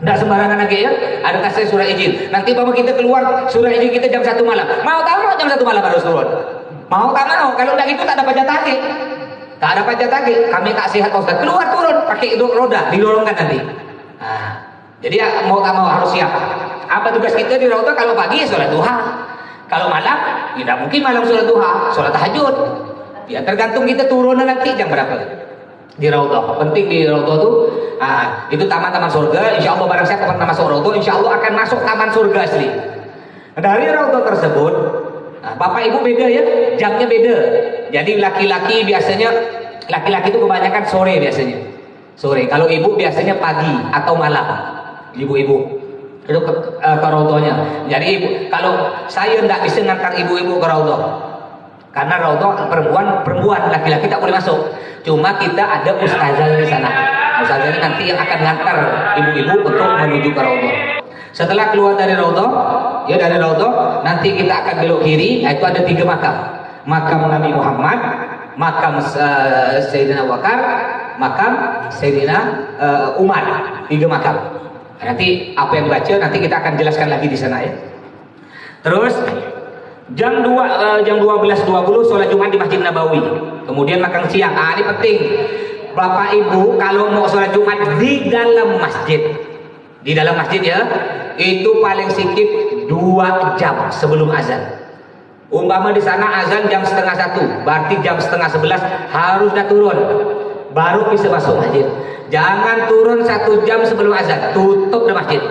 Tidak sembarangan lagi ya. Ada tasrih surat izin. Nanti bapak kita keluar surat izin kita jam 1 malam. Mau tahu jam 1 malam harus turun. Mau tak mau. Kalau tidak itu tak dapat jatah lagi. Tak dapat jatah lagi. Kami tak sehat Ustaz. Keluar turun pakai roda, didorongkan nanti. Nah, jadi ya, mau tak mau harus siap. Apa tugas kita di Raudhah? Kalau pagi ya sholat duha, kalau malam tidak mungkin malam sholat duha, sholat tahajud. Ya tergantung kita turunnya nanti jam berapa di Raudhah. Penting di Raudhah tuh, itu taman-taman surga. Insya Allah barang siapa pernah masuk Raudhah, Insya Allah akan masuk taman surga asli. Dari Raudhah tersebut, bapak ibu beda ya, jamnya beda. Jadi laki-laki biasanya, laki-laki itu kebanyakan sore biasanya. Sore. Kalau ibu biasanya pagi atau malam. Ibu-ibu itu ke Raudhahnya. Jadi ibu, kalau saya tidak bisa ngantar ibu-ibu ke Raudhah, karena Raudhah perempuan, laki-laki tak boleh masuk. Cuma kita ada ustazah di sana. Ustazah nanti yang akan ngantar ibu-ibu untuk menuju ke Raudhah. Setelah keluar dari Raudhah, ya dari Raudhah nanti kita akan belok kiri. Itu ada 3 makam. Makam Nabi Muhammad, makam Sayyidina Abu Bakar, makam Sayyidina Umar. 3 makam. Nanti apa yang baca nanti kita akan jelaskan lagi di sana ya. Terus jam 12.20 sholat Jumat di Masjid Nabawi. Kemudian makan siang. Ini penting. Bapak Ibu kalau mau sholat Jumat di dalam masjid ya, itu paling sedikit 2 jam sebelum azan. Umpama di sana azan jam 10:30, berarti jam 10:30 harus dah turun, baru bisa masuk masjid. Jangan turun 1 jam sebelum azan, tutup di masjid.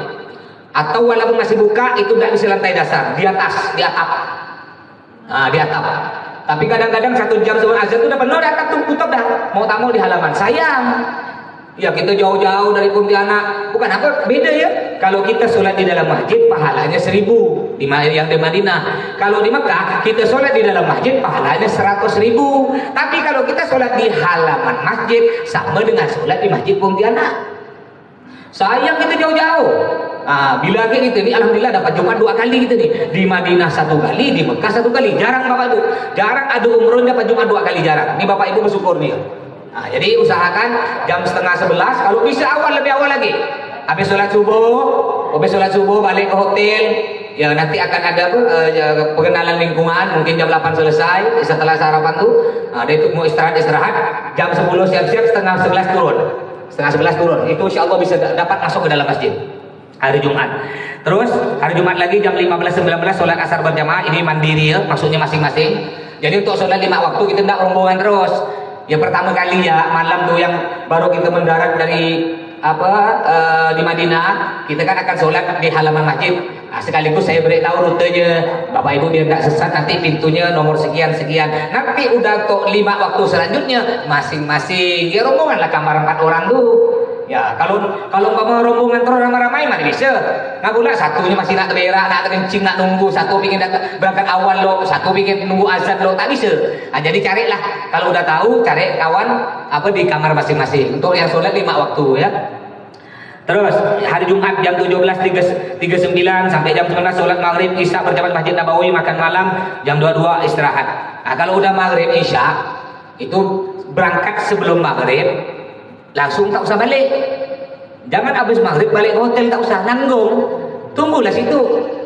Atau walaupun masih buka, itu nggak bisa lantai dasar, di atas, di atap. Di atap. Tapi kadang-kadang 1 jam sebelum azan itu udah penuh, di atap tutup dah. Mau tak mau di halaman. Sayang. Ya kita jauh-jauh dari Pontianak. Bukan apa, beda ya. Kalau kita sholat di dalam masjid, pahalanya 1000. Yang di Madinah. Kalau di Mekah, kita sholat di dalam masjid, pahalanya 100.000. Tapi kalau kita sholat di halaman masjid, sama dengan sholat di Masjid Pontianak. Sayang kita jauh-jauh. Bila kayak gitu nih, alhamdulillah dapat Jumat 2 kali gitu nih. Di Madinah 1 kali, di Mekah 1 kali. Jarang Bapak Ibu. Jarang ada umroh dapat Jumat 2 kali, jarang. Ini Bapak Ibu bersyukur nih. Jadi usahakan jam 10:30, kalau bisa lebih awal lagi. Habis sholat subuh balik ke hotel. Ya nanti akan ada pengenalan lingkungan, mungkin jam 8 selesai. Setelah sarapan tuh, dia itu mau istirahat. Jam 10 siap-siap, 10:30 turun. 10:30 turun. Itu insya Allah bisa dapat masuk ke dalam masjid hari Jumat. Terus hari Jumat lagi jam 15.19 sholat asar berjamaah. Ini mandiri ya, maksudnya masing-masing. Jadi untuk sholat 5 waktu kita tidak rombongan terus. Yang pertama kali ya malam tuh yang baru kita mendarat dari di Madinah, kita kan akan sholat di halaman masjid. Nah, sekaligus saya beritahu rutenya, Bapak Ibu biar nggak sesat, nanti pintunya nomor sekian sekian. Nanti udah untuk 5 waktu selanjutnya masing-masing ya rombongan lah, kamar 4 orang tuh. Ya kalau mau rombongan terus ramai-ramai mana bisa? Nggak pula satunya masih nak berak, nak kencing, nak nunggu, satu pingin berangkat awal lo, satu pingin nunggu azan lo, tak bisa. Nah, jadi carilah kalau udah tahu cari kawan di kamar masing-masing untuk yang sholat 5 waktu ya. Terus hari Jumat jam 17.39 sampai jam 19 sholat maghrib isya berjamaah Masjid Nabawi, makan malam jam 22 istirahat. Nah, kalau udah maghrib isya itu berangkat sebelum maghrib, langsung tak usah balik. Jangan habis maghrib balik ke hotel, tak usah, nanggung. Tunggulah situ.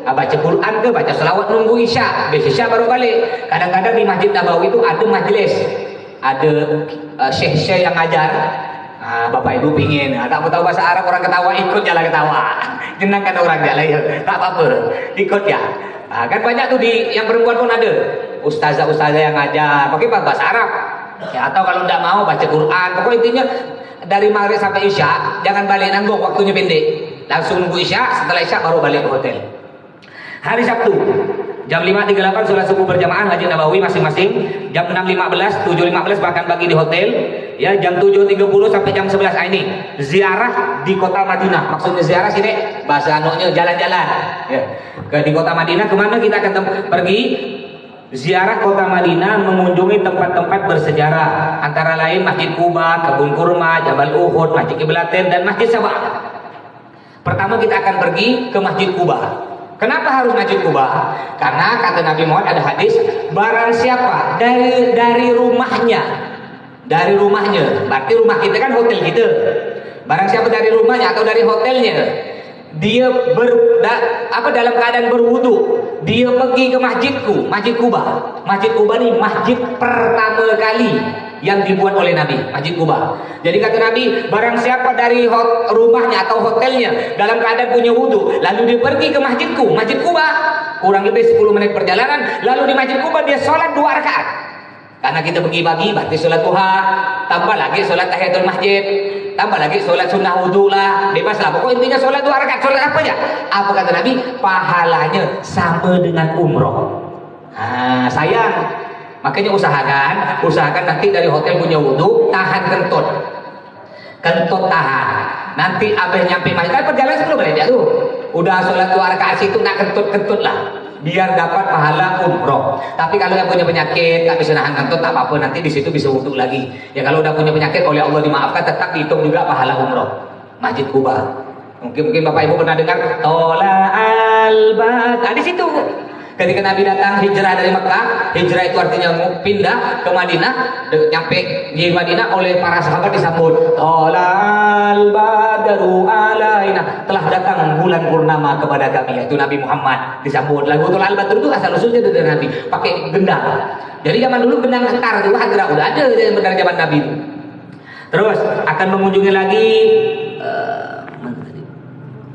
Baca Quran ke, baca selawat, nunggu isya. Habis isya baru balik. Kadang-kadang di Masjid Nabawi itu ada majlis. Ada syekh-syekh yang ngajar. Bapak Ibu pingin, tak tahu bahasa Arab, orang ketawa, ikut jalan ketawa. Jenangkan orang dia lah ya. Tak apa-apa, ikut ya. Kan banyak tuh yang perempuan pun ada. Ustazah-ustazah yang ngajar, pakai bahasa Arab. Ya, atau kalau tidak mau baca Quran, pokoknya intinya dari maghrib sampai isya jangan balik, nanggung, waktunya pendek, langsung nunggu isya, setelah isya baru balik ke hotel. Hari Sabtu jam 5.38 sholat subuh berjamaah Masjid Nabawi masing-masing, jam 6.15, 7.15 bahkan bagi di hotel ya, jam 7.30 sampai jam 11 ini ziarah di kota Madinah. Maksudnya ziarah sini bahasa anoknya jalan-jalan ya. Di kota Madinah kemana kita akan pergi? Ziarah kota Madinah, mengunjungi tempat-tempat bersejarah, antara lain Masjid Kuba, Kebun Kurma, Jabal Uhud, Masjid Kiblatin, dan Masjid Sabah. Pertama kita akan pergi ke Masjid Kuba. Kenapa harus Masjid Kuba? Karena kata Nabi Muhammad, ada hadis, barang siapa dari rumahnya, berarti rumah kita kan hotel kita. Barang siapa dari rumahnya atau dari hotelnya, dia dalam keadaan berwudu, dia pergi ke masjidku, Masjid Kuba. Masjid Kuba ini masjid pertama kali yang dibuat oleh Nabi, Masjid Kuba. Jadi kata Nabi, barang siapa dari rumahnya atau hotelnya dalam keadaan punya wudu, lalu dia pergi ke masjidku, Masjid Kuba, kurang lebih 10 menit perjalanan, lalu di Masjid Kuba dia sholat 2 rakaat. Karena kita bagi-bagi, berarti sholat duha, tambah lagi sholat tahiyatul masjid, tambah lagi sholat sunnah wudhu lah, bebas lah. Pokoknya intinya sholat 2 rakaat, sholat apa aja. Apa kata Nabi? Pahalanya sama dengan umroh. Sayang. Makanya usahakan nanti dari hotel punya wudhu, tahan kentut tahan. Nanti abis nyampe masjid, kan perjalanan 10 menit ya tuh. Udah sholat 2 rakaat situ, nak kentut lah. Biar dapat pahala umroh. Tapi kalau yang punya penyakit tak bisa nahan kentut, tak apa-apa, nanti di situ bisa wudhu lagi. Ya kalau udah punya penyakit oleh Allah dimaafkan, tetap dihitung juga pahala umroh. Masjid Kuba. Mungkin Bapak Ibu pernah dengar Tola al-Bad. Di situ. Ketika Nabi datang hijrah dari Mekah, hijrah itu artinya pindah ke Madinah, nyampe di Madinah oleh para sahabat disambut Tolal badru alaina, telah datang bulan purnama kepada kami, yaitu Nabi Muhammad. Disambut lagu Tolal badru itu asal usulnya dari Nabi, pakai gendang. Jadi zaman dulu gendang kentar itu hadra udah ada dari zaman Nabi itu. Terus akan mengunjungi lagi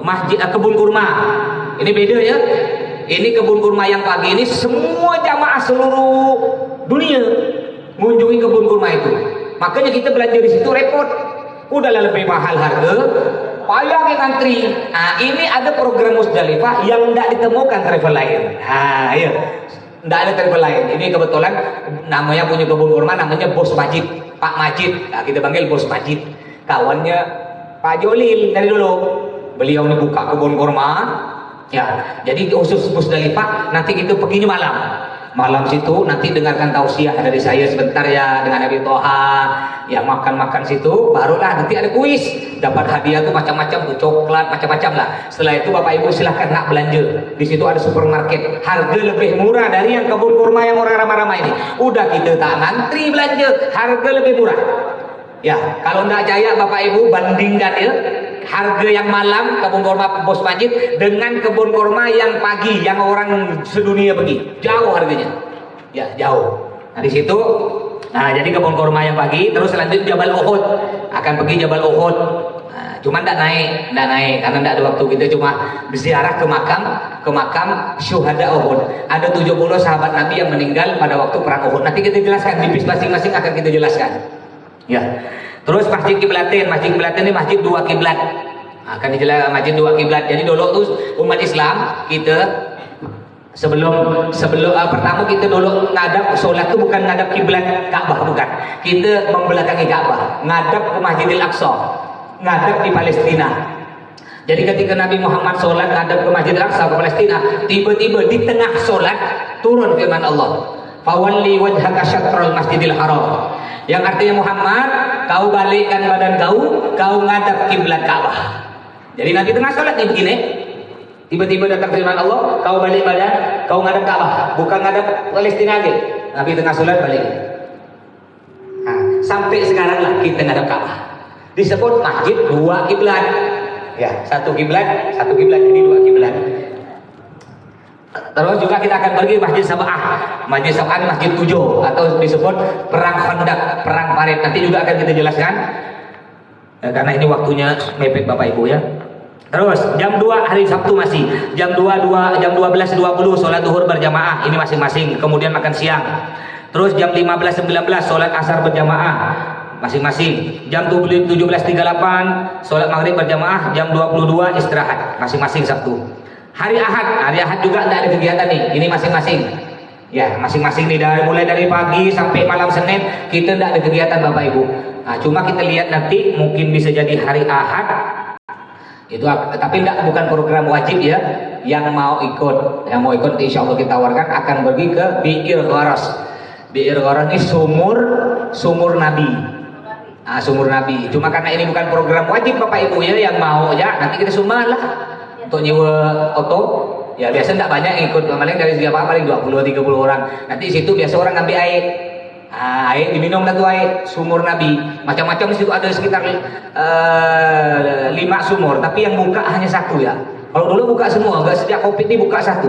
masjid kebun kurma. Ini beda ya. Ini kebun kurma yang pagi ini semua jamaah seluruh dunia mengunjungi kebun kurma itu. Makanya kita belanja di situ repot. Udahlah lebih mahal harga, payah ngantri. Ini ada program Musdalifah yang tidak ditemukan travel lain. Ya, tidak ada travel lain. Ini kebetulan namanya punya kebun kurma, namanya Bos Majid, Pak Majid. Kita panggil Bos Majid. Kawannya Pak Jolil dari dulu. Beliau ini buka kebun kurma. Ya, jadi khusus Musdalifah nanti kita perginya malam situ, nanti dengarkan tausiah dari saya sebentar ya dengan Nabi Toha, ya makan situ, barulah nanti ada kuis, dapat hadiah tuh macam-macam tuh, coklat macam-macam lah. Setelah itu Bapak Ibu silahkan nak belanja, di situ ada supermarket, harga lebih murah dari yang kebun kurma yang orang ramai-ramai ini. Udah kita tak ngantri belanja, harga lebih murah. Ya, kalau tidak jaya Bapak Ibu bandingkan ya. Harga yang malam kebun kurma Bos Majid dengan kebun kurma yang pagi yang orang sedunia pergi, jauh harganya, ya jauh. Nah di situ, jadi kebun kurma yang pagi, terus selanjutnya Jabal Uhud, akan pergi Jabal Uhud. Nah, cuman tidak naik karena tidak ada waktu. Kita cuma berziarah ke makam syuhada Uhud. Ada 70 sahabat Nabi yang meninggal pada waktu perang Uhud. Nanti kita jelaskan di bis masing-masing, akan kita jelaskan. Ya. Terus masjid kiblatin ini masjid dua kiblat. Akan dijelaskan masjid dua kiblat. Jadi dulu tuh umat Islam kita sebelum pertama kita dulu ngadap sholat itu bukan ngadap kiblat Ka'bah, bukan. Kita membelakangi Ka'bah, ngadap ke Masjidil Aqsa, ngadap di Palestina. Jadi ketika Nabi Muhammad sholat ngadap ke Masjidil Aqsa ke Palestina, tiba-tiba di tengah sholat turun firman Allah, fawalli wajhaka syatrul masjidil haram, yang artinya Muhammad, kau balikkan badan kau ngadap kiblat Ka'bah. Jadi Nabi tengah sholat ini begini, tiba-tiba datang firman Allah, kau balik badan, kau ngadap Ka'bah, bukan ngadap Palestina lagi. Nabi tengah sholat balik. Nah, sampai sekarang lah kita ngadap Ka'bah. Disebut masjid dua kiblat. Ya, satu kiblat, jadi dua kiblat. Terus juga kita akan pergi Masjid Sab'ah. Masjid Sab'ah Masjid 7 atau disebut perang Khandaq, perang Parit. Nanti juga akan kita jelaskan. Karena ini waktunya mepet Bapak Ibu ya. Terus jam 2 hari Sabtu masih jam 12.20 sholat duhur berjamaah, ini masing-masing, kemudian makan siang. Terus jam 15.19 sholat asar berjamaah masing-masing. Jam 17.38 sholat maghrib berjamaah, jam 22 istirahat masing-masing Sabtu. Hari Ahad juga tidak ada kegiatan nih, ini masing-masing. Ya, masing-masing nih mulai dari pagi sampai malam Senin kita tidak ada kegiatan Bapak Ibu. Nah, cuma kita lihat nanti mungkin bisa jadi hari Ahad itu, tapi bukan program wajib ya. Yang mau ikut insya Allah kita tawarkan akan pergi ke Bi'ir Gharas. Bi'ir Gharas ini sumur Nabi. Nah, sumur Nabi. Cuma karena ini bukan program wajib Bapak Ibu ya, yang mau ya nanti kita sumbang lah untuk nyewa oto. Ya biasa tidak banyak yang ikut, paling dari siapa paling 20-30 orang. Nanti di situ biasa orang ngambil air. Air diminum lah tuh air sumur Nabi, macam-macam. Di situ ada sekitar 5 sumur, tapi yang buka hanya satu ya. Kalau dulu buka semua, enggak, sejak Covid ini buka satu.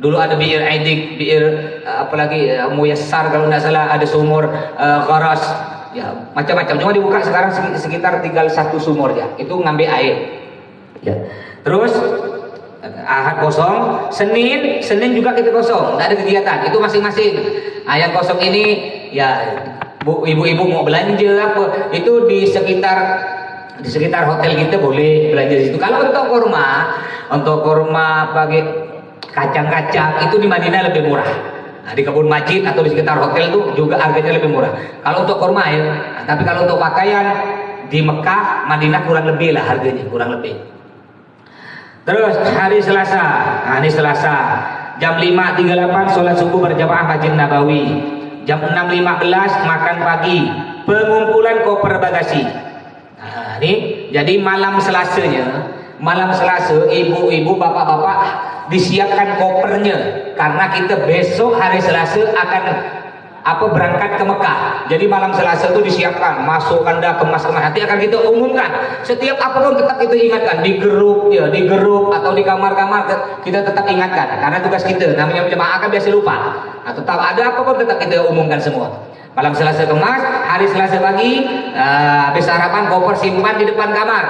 Dulu ada Bi'ir Aidik, Bi'ir apalagi Muyassar kalau tidak salah, ada sumur Gharas, ya macam-macam. Cuma dibuka sekarang sekitar tinggal satu sumur ya, itu ngambil air. Ya. Terus Ahad kosong, Senin juga kita kosong, tidak ada kegiatan, itu masing-masing. Nah, yang kosong ini ya ibu-ibu mau belanja apa itu di sekitar hotel kita boleh belanja di situ. Kalau untuk kurma pagi kacang-kacang itu di Madinah lebih murah. Nah, di kebun masjid atau di sekitar hotel itu juga harganya lebih murah. Kalau untuk kurma ya, nah, tapi kalau untuk pakaian di Mekah, Madinah kurang lebih lah harganya, kurang lebih. Terus hari Selasa, jam 5.38 sholat subuh berjamaah Masjid Nabawi. Jam 6.15 makan pagi, pengumpulan koper bagasi. Nah, ini jadi malam Selasa ibu-ibu bapak-bapak disiapkan kopernya karena kita besok hari Selasa akan berangkat ke Mekah. Jadi malam Selasa itu disiapkan, masukkan dah kemas. Nanti akan kita umumkan. Setiap apapun tetap kita ingatkan di grup atau di kamar-kamar kita tetap ingatkan. Karena tugas kita, namanya jemaah kan biasa lupa. Nah, tetap ada apapun tetap kita umumkan semua. Malam Selasa kemas, hari Selasa pagi habis sarapan koper simpan di depan kamar.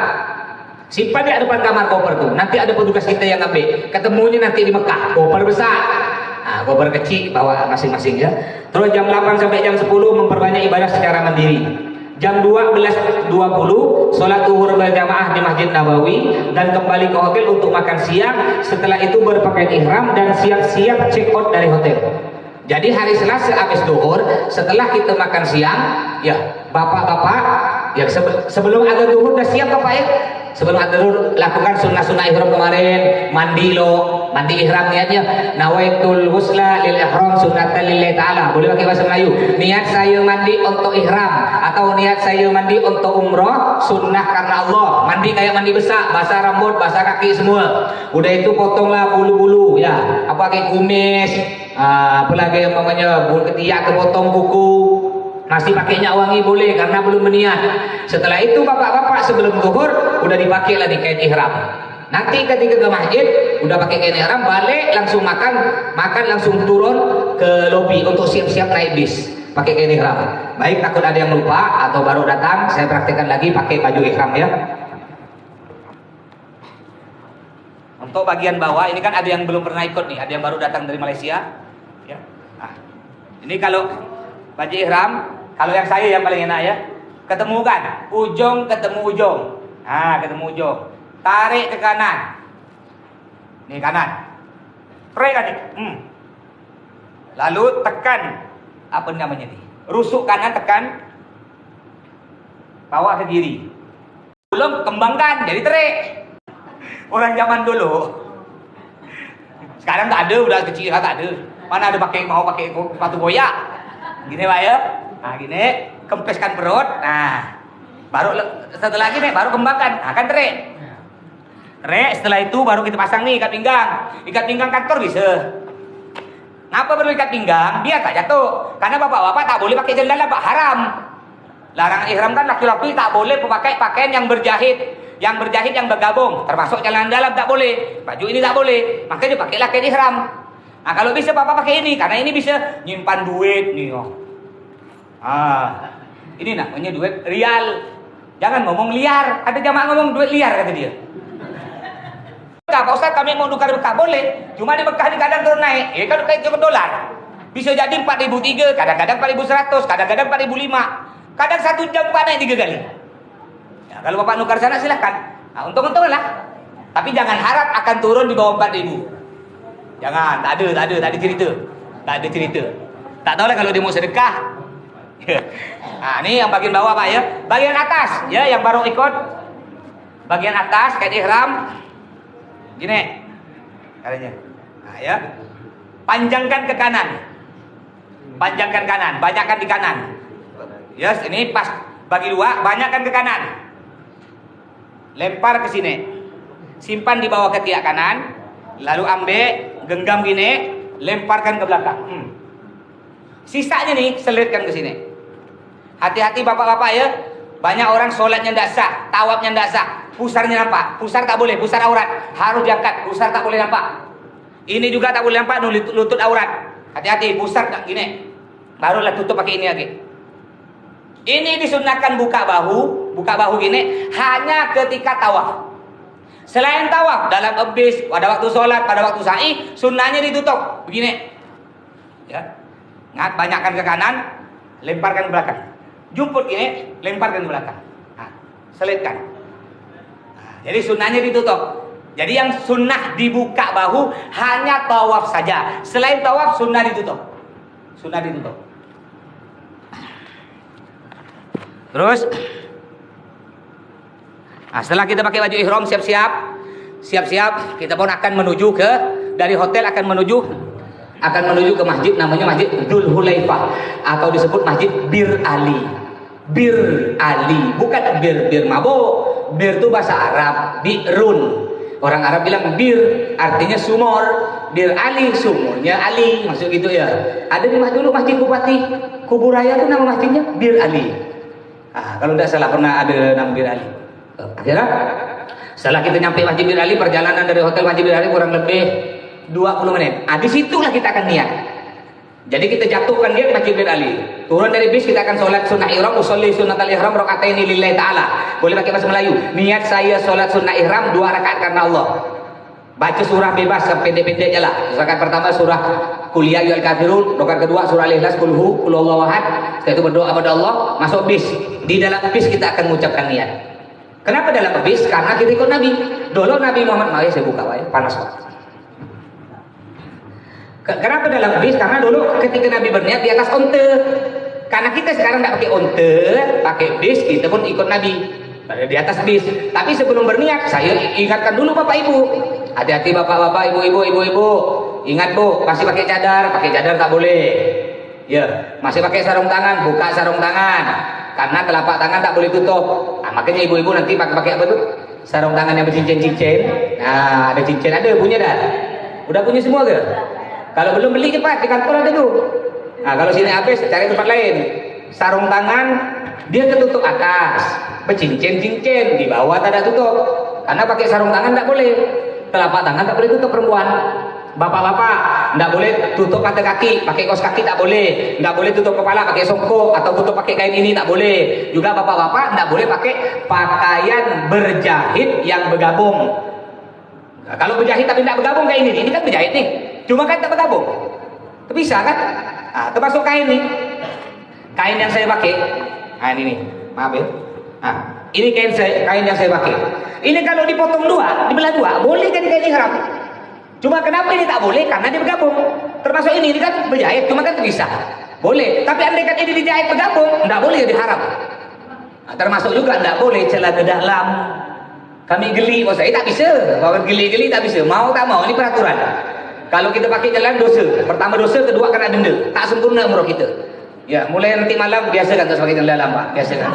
Simpan di depan kamar koper tuh. Nanti ada petugas kita yang ambil. Ketemunya nanti di Mekah, koper besar. Nah, koper kecil bawa masing-masing ya. Terus jam 8 sampai jam 10 memperbanyak ibadah secara mandiri. Jam 12.20 sholat zuhur berjamaah di Masjid Nabawi dan kembali ke hotel untuk makan siang. Setelah itu berpakaian ihram dan siap-siap check out dari hotel. Jadi hari Selasa habis zuhur, setelah kita makan siang, ya bapak-bapak ya sebelum azan zuhur udah siap Bapak ya. Sebelum azan zuhur lakukan sunnah-sunnah ihram kemarin, mandi ihram niatnya nawaitul husla lil ihram sunnatan lillahi ta'ala. Boleh pakai bahasa Melayu. Niat saya mandi untuk ihram atau niat saya mandi untuk umroh sunnah karena Allah. Mandi kayak mandi besar, basah rambut, basah kaki semua. Udah itu potonglah bulu-bulu ya. Apa pakai kumis, apalagi umpamanya bulu ketiak kepotong kuku. Masih pakai minyak wangi boleh karena belum berniat. Setelah itu bapak-bapak sebelum zuhur udah dipakai lagi kain ihram. Nanti ketika ke masjid udah pakai kain ihram, balik langsung makan langsung turun ke lobi untuk siap-siap naik bis pakai kain ihram. Baik, takut ada yang lupa atau baru datang, saya praktekkan lagi pakai baju ihram ya. Untuk bagian bawah ini kan ada yang belum pernah ikut nih, ada yang baru datang dari Malaysia. Ya. Nah, ini kalau baju ihram, kalau yang saya yang paling enak ya, ketemu kan, ujung ketemu ujung, nah ketemu ujung, tarik ke kanan, nih kanan, tarik kan, lalu tekan, apa namanya nih, rusuk kanan tekan, bawa ke kiri, belum kembangkan, jadi tarik. Orang zaman dulu, sekarang tak ada, udah kecil tak ada. Mana ada mau pakai sepatu goyak, gini pak ya, nah gini, kempeskan perut, nah baru setelah gini baru kembangkan, nah kan tarik. Setelah itu baru kita pasang nih ikat pinggang kantor bisa. Ngapa perlu ikat pinggang? Biar tak jatuh, karena bapak-bapak tak boleh pakai jendela, pak, haram. Larangan ihram kan laki-laki tak boleh memakai pakaian yang berjahit, yang bergabung, termasuk celana dalam tak boleh, baju ini tak boleh, makanya dipakailah kain ihram. Nah kalau bisa bapak pakai ini, karena ini bisa nyimpan duit nih. Ini namanya duit rial. Jangan ngomong liar, ada jamaah ngomong duit liar kata dia. Enggak Pak Ustaz, kami mau tukar Mekah boleh, cuma di Mekah kadang turun naik, kalau kayak dolar bisa jadi 4.003, kadang-kadang 4.100, kadang-kadang 4.005. Kadang 1 jam Pak naik 3 kali. Ya, kalau Bapak nukar sana silahkan. Nah, untung-untung lah. Tapi jangan harap akan turun di bawah 4.000. Jangan, tak ada cerita. Tak ada cerita. Tak tahu lah kalau dia mau sedekah. Nah, ini yang bagian bawah Pak ya. Bagian atas ya yang baru ikut. Bagian atas kayak ihram. Gini. Caranya. Nah, ya. Panjangkan ke kanan. Panjangkan kanan, banyakkan di kanan. Yes, ini pas bagi dua, banyakkan ke kanan. Lempar ke sini. Simpan di bawah ketiak kanan, lalu ambil, genggam gini, lemparkan ke belakang. Sisanya nih selitkan ke sini. Hati-hati bapak-bapak ya. Banyak orang sholatnya tidak sah, tawafnya tidak sah, pusarnya nampak. Pusar tak boleh, pusar aurat, harus diangkat. Pusar tak boleh nampak. Ini juga tak boleh nampak, lutut aurat. Hati-hati, pusar tak gini. Barulah tutup pakai ini lagi. Ini disunahkan buka bahu gini hanya ketika tawaf. Selain tawaf, dalam habis, pada waktu sholat, pada waktu sa'i, sunnahnya ditutup begini. Ya, banyakkan ke kanan, lemparkan ke belakang. Jumput gini, lemparkan ke belakang. Nah, selitkan. Nah, jadi sunnahnya ditutup. Jadi yang sunnah dibuka bahu hanya tawaf saja. Selain tawaf, sunnah ditutup. Sunnah ditutup. Terus, nah setelah kita pakai baju ihram, siap-siap, kita pun akan menuju dari hotel akan menuju ke masjid, namanya Masjid Dzul Hulaifah atau disebut Masjid Bir Ali. Bir Ali, bukan bir mabuk. Bir itu bahasa Arab, birun. Orang Arab bilang bir, artinya sumur. Bir Ali, sumurnya Ali, maksud gitu ya. Ada di dulu Masjid Bupati Kuburaya itu nama masjidnya Bir Ali. Kalau tidak salah pernah ada nama Bir Ali. Akhirnya setelah kita nyampe Masjid Bir Ali, perjalanan dari hotel Masjid Bir Ali kurang lebih 20 menit. Di situlah kita akan niat. Jadi kita jatuhkan niat Masjid Bir Ali. Turun dari bis kita akan sholat sunnah ihram, usolli sunnatal ihram raka'ataini lillahi ta'ala. Boleh pakai bahasa Melayu. Niat saya sholat sunnah ihram 2 rakaat karena Allah. Baca surah bebas pendek-pendek aja lah. Rakaat pertama surah Qul ya ayyuhal kafirun, rakaat kedua surah Al-Ikhlas qul huwallahu ahad. Setelah itu berdoa kepada Allah, masuk bis. Di dalam bis kita akan mengucapkan niat. Kenapa dalam bis? Karena kita ikut Nabi. Dulu Nabi Muhammad, saya buka panas kok. Kenapa dalam bis? Karena dulu ketika Nabi berniat di atas onte. Karena kita sekarang tidak pakai onte, pakai bis, kita pun ikut Nabi di atas bis. Tapi sebelum berniat, saya ingatkan dulu Bapak Ibu. Hati-hati Bapak-bapak, Ibu-ibu. Ingat Bu, masih pakai cadar tak boleh. Ya, masih pakai sarung tangan, buka sarung tangan. Karena telapak tangan tak boleh tutup. Nah, makanya ibu-ibu nanti pakai apa tuh? Sarung tangan yang bercincin-cincin. Nah, ada cincin, ada punya dah. Udah punya semua ke? Kalau belum beli cepat di kantor ada tuh. Nah, kalau sini habis cari tempat lain. Sarung tangan dia ketutup atas, bercincin-cincin, di bawah tak ada tutup. Karena pakai sarung tangan tak boleh. Telapak tangan tak boleh tutup perempuan. Bapak-bapak, nggak boleh tutup mata kaki, pakai kaos kaki tak boleh. Nggak boleh tutup kepala pakai songkok atau tutup pakai kain ini tak boleh. Juga bapak-bapak nggak boleh pakai pakaian berjahit yang bergabung. Nah, kalau berjahit tapi nggak bergabung kayak ini kan berjahit nih, cuma kan tak bergabung. Bisa kan? Nah, termasuk kain nih. Kain yang saya pakai, nah ini nih, maaf ya. Nah, ini kain yang saya pakai. Ini kalau dipotong dua, dibelah dua, boleh jadi kain ihram. Cuma kenapa ini tak boleh? Karena dia bergabung. Termasuk ini kan berjahit, cuma kan bisa. Boleh, tapi andai kan ini dijahit bergabung, tidak boleh jadi haram. Nah, termasuk juga tidak boleh celana dalam. Kami geli, saya tak bisa. Kalau geli-geli tak bisa. Mau tak mau, ini peraturan. Kalau kita pakai jalan dosa. Pertama dosa, kedua kena denda. Tak sempurna umrah kita. Ya, mulai nanti malam biasa kan pakai celana dalam, Pak. Biasa kan.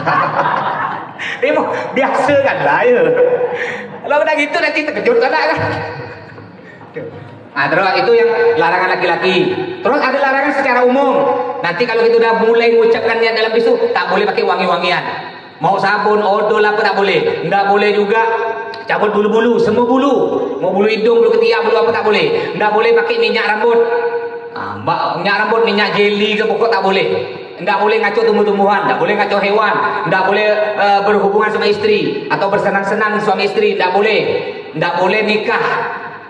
Biasa kan lah ya. Kalau udah gitu nanti terkejut kan? Nah, terus itu yang larangan laki-laki. Terus ada larangan secara umum. Nanti kalau kita udah mulai mengucapkan niat dalam bisu, tak boleh pakai wangi-wangian. Mau sabun, odol apa tak boleh. Nggak boleh juga cabut bulu-bulu, semua bulu. Mau bulu hidung, bulu ketiak, bulu apa tak boleh. Nggak boleh pakai minyak rambut. Minyak rambut, minyak jeli ke pokok tak boleh. Nggak boleh ngaco tumbuh-tumbuhan, nggak boleh ngaco hewan, nggak boleh berhubungan sama istri atau bersenang-senang suami istri, nggak boleh. Nggak boleh nikah.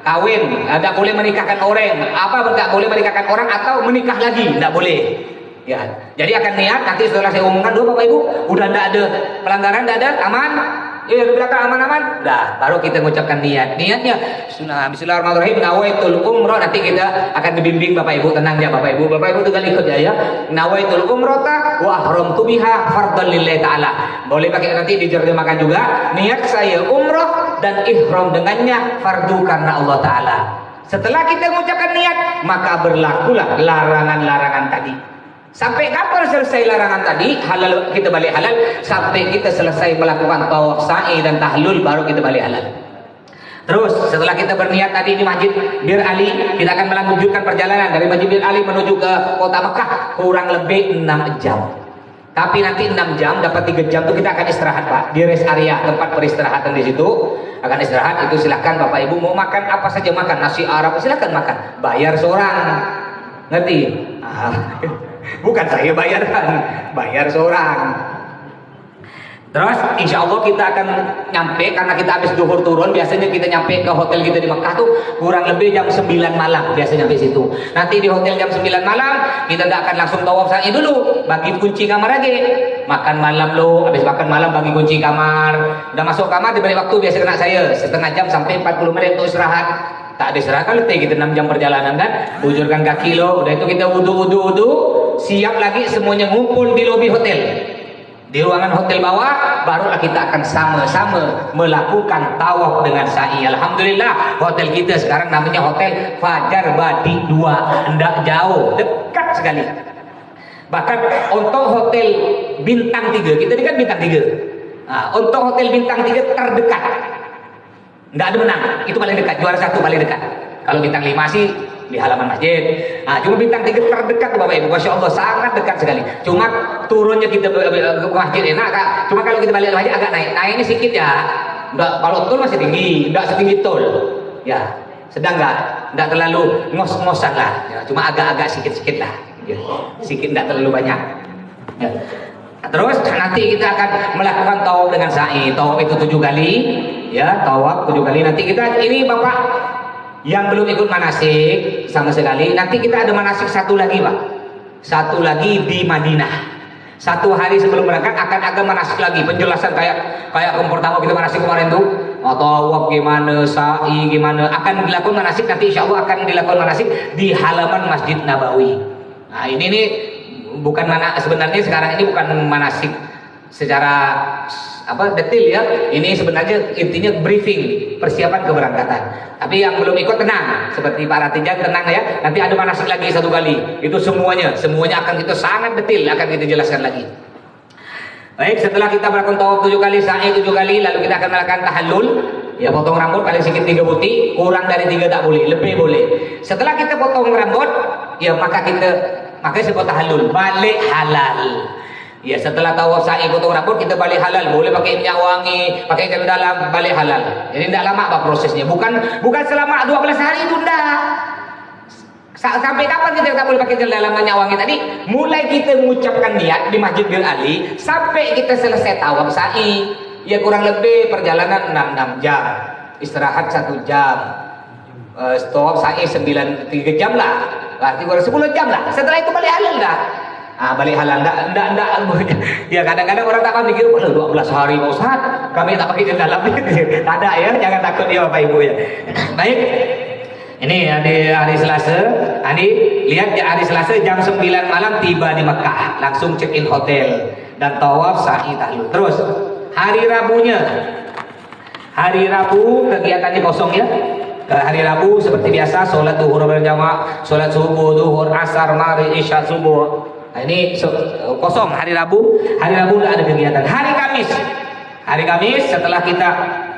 Kawin, tidak boleh menikahkan orang. Apa tidak boleh menikahkan orang atau menikah lagi, tidak boleh. Ya, jadi akan niat nanti setelah saya umumkan dulu Bapak Ibu, udah tidak ada pelanggaran, tidak ada, aman. Ya, di belakang aman-aman. Dah, baru kita mengucapkan niat. Niatnya Bismillahirrahmanirrahim. Nawaitul umrah. Nanti kita akan dibimbing Bapak Ibu, tenang ya Bapak Ibu. Bapak Ibu tinggal ikut ya. Nawaitul umrata wa ahramtu biha fardhan lillahi ta'ala. Boleh pakai nanti diterjemahkan juga. Niat saya umrah dan ihram dengannya fardu karena Allah Ta'ala. Setelah kita mengucapkan niat, maka berlakulah larangan-larangan tadi. Sampai kapan selesai larangan tadi? Halal, kita balik halal. Sampai kita selesai melakukan tawaf sa'i dan tahlul, baru kita balik halal. Terus setelah kita berniat tadi di Masjid Bir Ali, kita akan melanjutkan perjalanan dari Masjid Bir Ali menuju ke kota Mekah, kurang lebih 6 jam. Tapi nanti 6 jam dapat 3 jam itu kita akan istirahat Pak, di rest area, tempat peristirahatan di situ akan istirahat. Itu silahkan Bapak Ibu mau makan apa saja, makan nasi Arab silahkan makan, bayar seorang, ngerti? Bukan saya bayarkan, bayar seorang. Terus insya Allah kita akan nyampe, karena kita habis duhur turun, biasanya kita nyampe ke hotel kita di Mekah tuh kurang lebih jam 9 malam, biasanya nyampe situ. Nanti di hotel jam 9 malam, kita tidak akan langsung tawaf sa'i dulu, bagi kunci kamar aja. Makan malam lo, habis makan malam bagi kunci kamar. Udah masuk kamar, diberi waktu biasa kena saya, setengah jam sampai 40 menit untuk istirahat. Tak ada istirahat kan letih kita 6 jam perjalanan kan, bujurkan kaki lo, udah itu kita wudu, siap lagi semuanya ngumpul di lobi hotel. Di ruangan hotel bawah, barulah kita akan sama-sama melakukan tawaf dengan sa'i. Alhamdulillah, hotel kita sekarang namanya Hotel Fajar Badi 2, tidak jauh, dekat sekali. Bahkan untuk hotel bintang 3, kita ini kan bintang 3. Nah, untuk hotel bintang 3 terdekat, nggak ada menang, itu paling dekat, juara 1 paling dekat. Kalau bintang 5 sih di halaman masjid. Nah, cuma bintang 3 terdekat Bapak Ibu, Masya Allah sangat dekat sekali. Cuma turunnya kita ke masjid enak Kak. Cuma kalau kita balik ke masjid agak naiknya sedikit ya. Nggak, kalau tol masih tinggi, nggak setinggi tol. Ya, sedang nggak terlalu ngos-ngosan lah. Ya, cuma agak-agak sikit-sikit lah. Ya, sedikit nggak terlalu banyak. Ya. Terus nanti kita akan melakukan tawaf dengan sa'i. Tawaf itu 7 kali, ya tawaf 7 kali. Nanti kita ini Bapak yang belum ikut manasik sama sekali, nanti kita ada manasik satu lagi Pak, satu lagi di Madinah. 1 hari sebelum berangkat akan ada manasik lagi, penjelasan kayak pertama kita manasik kemarin tuh, tawaf gimana, sa'i gimana, akan dilakukan manasik nanti insya Allah akan dilakukan manasik di halaman Masjid Nabawi. Nah ini nih bukan sebenarnya sekarang ini bukan manasik secara detail ya, ini sebenarnya intinya briefing persiapan keberangkatan. Tapi yang belum ikut tenang, seperti Pak Ratijan tenang ya, nanti ada manasik lagi 1 kali, itu semuanya akan kita sangat detail akan kita jelaskan lagi. Baik, setelah kita melakukan tawaf 7 kali, sa'i 7 kali, lalu kita akan melakukan tahallul, ya potong rambut paling sedikit 3 buti, kurang dari 3 tak boleh, lebih boleh. Setelah kita potong rambut, ya makanya sebut tahallul, balik halal. Ya setelah tawaf sa'i potong rambut kita balik halal, boleh pakai minyak wangi, pakai celana dalam, balik halal. Jadi tidak lama Pak prosesnya, bukan selama 12 hari itu enggak. Sampai kapan kita tak boleh pakai dalam minyak wangi tadi? Mulai kita mengucapkan niat di Masjid Bir Ali sampai kita selesai tawaf sa'i. Ya kurang lebih perjalanan 6 jam. Istirahat 1 jam. Tawaf sa'i 3 jam lah. Berarti kurang 10 jam lah. Setelah itu balik halal dah. Balik halal enggak. Ya kadang-kadang orang tak paham mikir, 12 hari Pak Ustaz. Kami tak pakai dalam. Tak ada ya, jangan takut ya Bapak Ibu ya. Baik. Ini hari Selasa. Lihat ya, hari Selasa jam 9 malam tiba di Mekah, langsung check in hotel dan tawaf sa'i tahlul. Terus hari Rabunya, hari Rabu kegiatannya kosong ya. Hari Rabu seperti biasa sholat zuhur berjamaah, sholat subuh, zuhur, asar, maghrib, isya, subuh. Nah, ini kosong hari Rabu. Hari Rabu nggak ada kegiatan. Hari Kamis setelah kita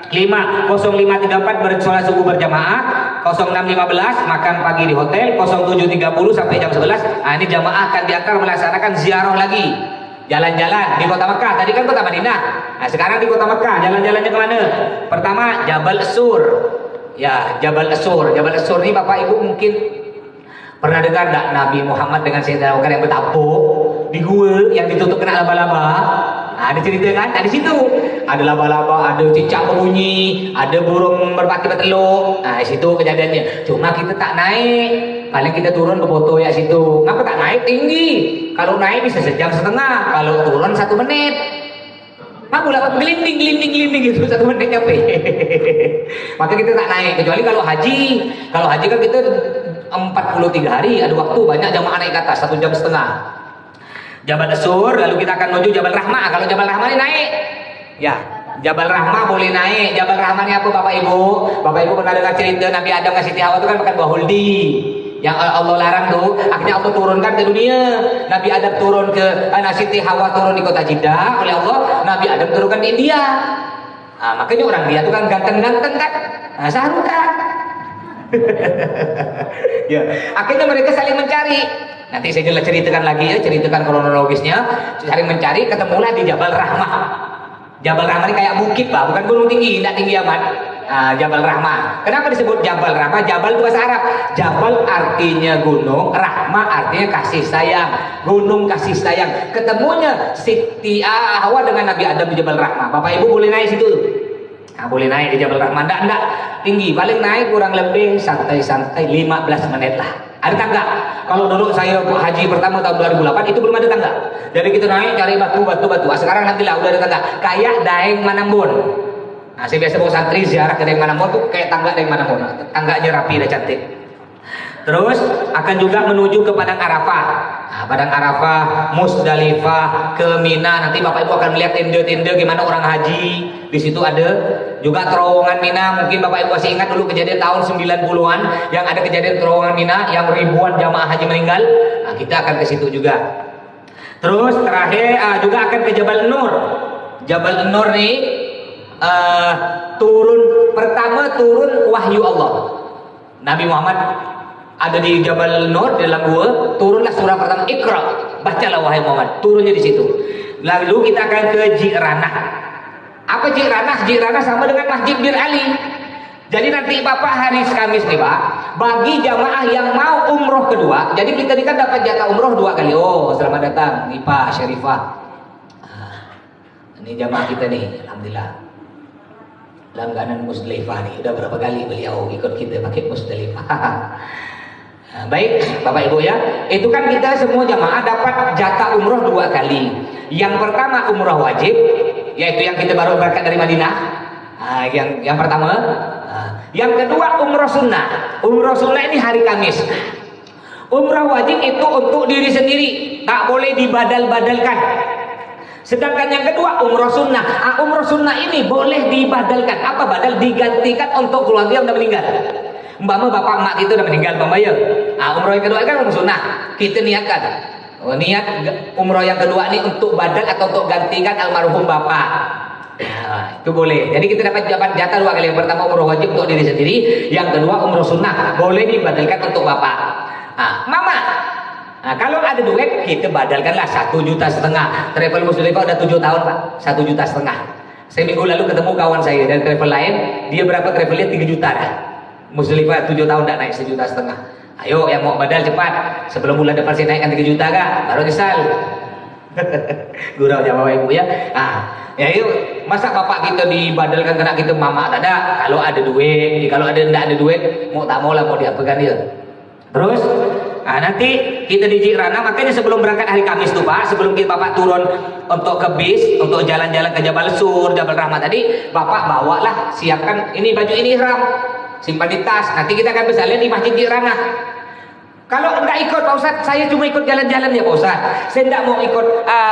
05.34 bersolat subuh berjamaah, 06.15 makan pagi di hotel, 07.30 sampai jam 11. Nah, ini jamaah akan diantar melaksanakan ziarah lagi, jalan-jalan di kota Mekah. Tadi kan kota Madinah. Nah, sekarang di kota Mekah, jalan-jalannya kemana? Pertama Jabal Sur. Ya, Jabal Sur. Jabal Sur ini Bapak Ibu mungkin pernah dengar enggak Nabi Muhammad dengan Sayyidina Abu Bakar yang bertampuk di gua yang ditutup kena laba-laba? Nah, ada cerita kan? Nah, di situ ada laba-laba, ada cicak berbunyi, ada burung merpati bertelur. Nah, di situ kejadiannya. Cuma kita tak naik, paling kita turun berfoto ya situ. Kenapa tak naik tinggi? Kalau naik bisa sejam setengah, kalau turun 1 menit. Mampu lah gelinding gitu 1 menit nyampe. Maka kita tak naik. Kecuali kalau haji kan kita 43 hari ada waktu, banyak jamaah naik ke atas 1 jam setengah. Jabal Sur, lalu kita akan menuju Jabal Rahmah. Kalau Jabal Rahmah ini naik, ya Jabal Rahmah boleh naik. Jabal Rahmah ini apa Bapak Ibu? Bapak Ibu pernah dengar cerita Nabi Adam dan Siti Hawa itu kan makan buah huldi yang Allah larang tuh. Akhirnya Allah turunkan ke dunia. Nabi Adam turun ke Siti Hawa turun di kota Jeddah oleh Allah. Nabi Adam turunkan di India. Nah, makanya orang dia tuh kan ganteng-ganteng kan. Nah, Sahrul kan. Ya, akhirnya mereka saling mencari. Nanti saya jelas ceritakan lagi ya, ceritakan kronologisnya. Saling mencari, ketemulah di Jabal Rahmah. Jabal Rahmah ini kayak bukit Pak, bukan gunung tinggi, tidak tinggi amat. Jabal Rahmah. Kenapa disebut Jabal Rahmah? Jabal itu bahasa Arab. Jabal artinya gunung, Rahmah artinya kasih sayang. Gunung kasih sayang. Ketemunya Siti Hawa dengan Nabi Adam di Jabal Rahmah. Bapak Ibu boleh naik situ. Nah, boleh naik di Jabal Rahmah. Enggak tinggi, paling naik kurang lebih santai-santai 15 menit lah. Ada tangga. Kalau dulu saya haji pertama tahun 2008 itu belum ada tangga. Jadi kita naik cari batu. Sekarang alhamdulillah udah ada tangga. Kayak Daeng Manambun. Nah, saya biasa bawa santri ziarah ke Daeng Manambun tuh kayak tangga Daeng Manambun. Tangganya rapi dan cantik. Terus akan juga menuju ke Padang Arafah. Nah, Padang Arafah, Musdalifah, ke Mina. Nanti Bapak Ibu akan melihat tenda-tenda gimana orang haji. Di situ ada juga terowongan Mina. Mungkin Bapak Ibu masih ingat dulu kejadian tahun 90-an yang ada kejadian terowongan Mina yang ribuan jamaah haji meninggal. Nah, kita akan ke situ juga. Terus terakhir juga akan ke Jabal Nur. Jabal Nur nih pertama turun wahyu Allah. Nabi Muhammad ada di Jabal Nur di dalam gua, turunlah surah pertama Iqra, bacalah wahai Muhammad, turunnya di situ. Lalu kita akan ke Ji'ranah. Apa Ji'ranah? Ji'ranah sama dengan Masjid Bir Ali. Jadi nanti Bapak hari Kamis nih Pak, bagi jamaah yang mau umroh kedua, jadi kita ini kan dapat jatah umroh 2 kali. Oh, selamat datang Nipa Syarifah. Ini jamaah kita nih, alhamdulillah. Langganan Musdalifah nih, udah berapa kali beliau ikut kita pakai Musdalifah. Baik Bapak Ibu ya, itu kan kita semua jamaah dapat jatah umroh 2 kali. Yang pertama umroh wajib, yaitu yang kita baru berangkat dari Madinah. Yang pertama. Yang kedua umroh sunnah. Umroh sunnah ini hari Kamis. Umroh wajib itu untuk diri sendiri, tak boleh dibadal-badalkan. Sedangkan yang kedua umroh sunnah. Umroh sunnah ini boleh dibadalkan. Apa badal? Digantikan untuk keluarga yang sudah meninggal. Umpama bapak emak itu udah meninggal pembayar. Umroh yang kedua kan umroh sunnah. Kita niatkan. Niat umroh yang kedua ini untuk badal atau untuk gantikan almarhum bapak. Nah, itu boleh. Jadi kita dapat jatah 2 kali. Yang pertama umroh wajib untuk diri sendiri. Yang kedua umroh sunnah. Boleh dibadalkan untuk bapak. Mama. Kalau ada duit kita badalkanlah 1,5 juta. Travel Musdalifah udah 7 tahun Pak. 1,5 juta. Saya minggu lalu ketemu kawan saya dari travel lain. Dia berapa travelnya 3 juta dah. Musdalifah 7 tahun dah naik 1,5 juta. Ayo yang mau badal cepat. Sebelum bulan depan saya naikkan 3 juta kak, baru nyesal. Gurau jawab ibu ya. Ya yuk, masa bapak kita dibadalkan kena kita mama tak ada. Kalau ada duit, kalau tidak ada duit, mau tak mau lah mau diapakan dia. Terus, nanti kita di Jirana, makanya sebelum berangkat hari Kamis tuh Pak, sebelum kita bapak turun untuk ke bis, untuk jalan-jalan ke Jabal Sur, Jabal Rahmat tadi, bapak bawalah, siapkan ini baju ini ihram, simpan di tas. Nanti kita akan bisa lihat di Masjid Jirana. Kalau enggak ikut Pak Ustaz, saya cuma ikut jalan-jalan ya Pak Ustaz. Saya enggak mau ikut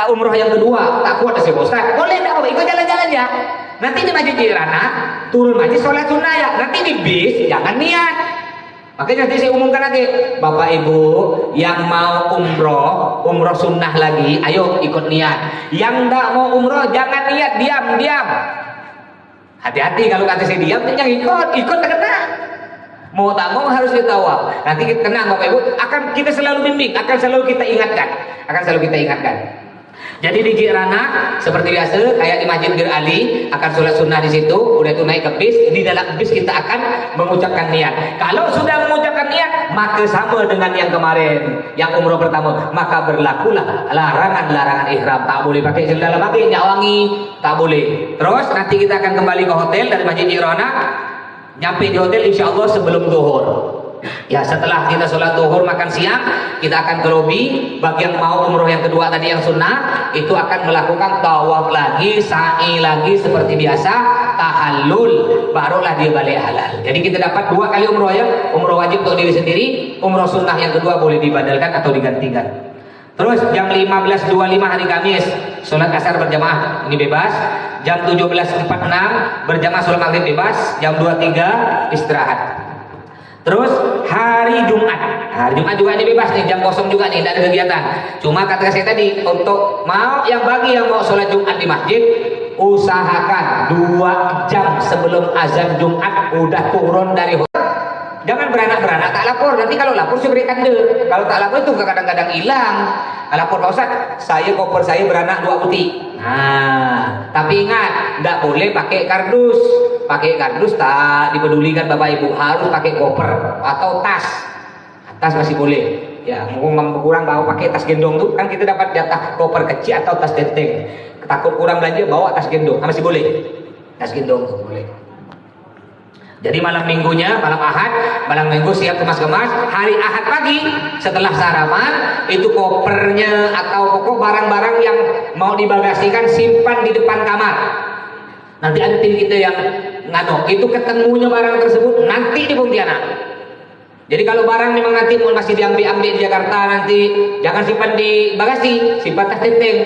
umroh yang kedua, tak kuat sih Pak Ustaz. Boleh enggak Pak, ikut jalan-jalan ya. Nanti di Masjid Jirana, turun masjid sholat sunnah ya. Nanti di bis jangan niat. Makanya nanti saya umumkan lagi, Bapak Ibu yang mau umroh sunnah lagi, ayo ikut niat. Yang enggak mau umroh jangan niat, diam. Hati-hati kalau kata saya diam, jangan ikut tak kena. Mau tak mau harus ditawaf. Nanti kita tenang Bapak Ibu, akan kita selalu bimbing, akan selalu kita ingatkan. Jadi di Jirana seperti biasa kayak di Masjid Bir Ali akan sholat sunnah di situ. Udah itu naik ke bis, di dalam bis kita akan mengucapkan niat. Kalau sudah mengucapkan niat, maka sama dengan yang kemarin, yang umroh pertama, maka berlakulah larangan ihram. Tak boleh pakai sendal, pakai minyak wangi, tak boleh. Terus nanti kita akan kembali ke hotel dari Masjid Jirana. Nyampe di hotel insya Allah sebelum zuhur. Ya setelah kita sholat zuhur makan siang, kita akan ke lobi. Bagi yang mau umroh yang kedua tadi yang sunnah, itu akan melakukan tawaf lagi, sa'i lagi seperti biasa, tahallul, barulah dia balik halal. Jadi kita dapat 2 kali umroh ya, umroh wajib untuk diri sendiri, umroh sunnah yang kedua boleh dibadalkan atau digantikan. Terus jam 15.25 hari Kamis sholat asar berjamaah, ini bebas. Jam 17.46 berjamaah sholat maghrib bebas. Jam 23 istirahat. Terus hari Jumat juga ini bebas nih, jam kosong juga nih, tidak ada kegiatan. Cuma kata saya tadi, untuk bagi yang mau sholat Jumat di masjid, usahakan 2 jam sebelum azan Jumat udah turun dari hotel. Jangan beranak-beranak tak lapor. Nanti kalau lapor saya berikan deh. Kalau tak lapor itu kadang-kadang hilang. Lapor Pak Ustaz, koper saya beranak 2 putih. Tapi ingat, tidak boleh pakai kardus. Pakai kardus tak dipedulikan Bapak Ibu. Harus pakai koper atau tas. Tas masih boleh. Ya, mau kurang bawa pakai tas gendong tuh kan kita dapat jatah koper kecil atau tas denteng. Takut kurang belanja bawa tas gendong. Masih boleh. Tas gendong tuh boleh. Jadi malam minggunya, malam minggu siap kemas-kemas. Hari Ahad pagi setelah sarapan itu kopernya atau pokok barang-barang yang mau dibagasikan simpan di depan kamar. Nanti ada tim kita yang itu ketemunya barang tersebut nanti di Pontianak. Jadi kalau barang memang nanti masih diambil di Jakarta, nanti jangan simpan di bagasi, simpan tas tenteng.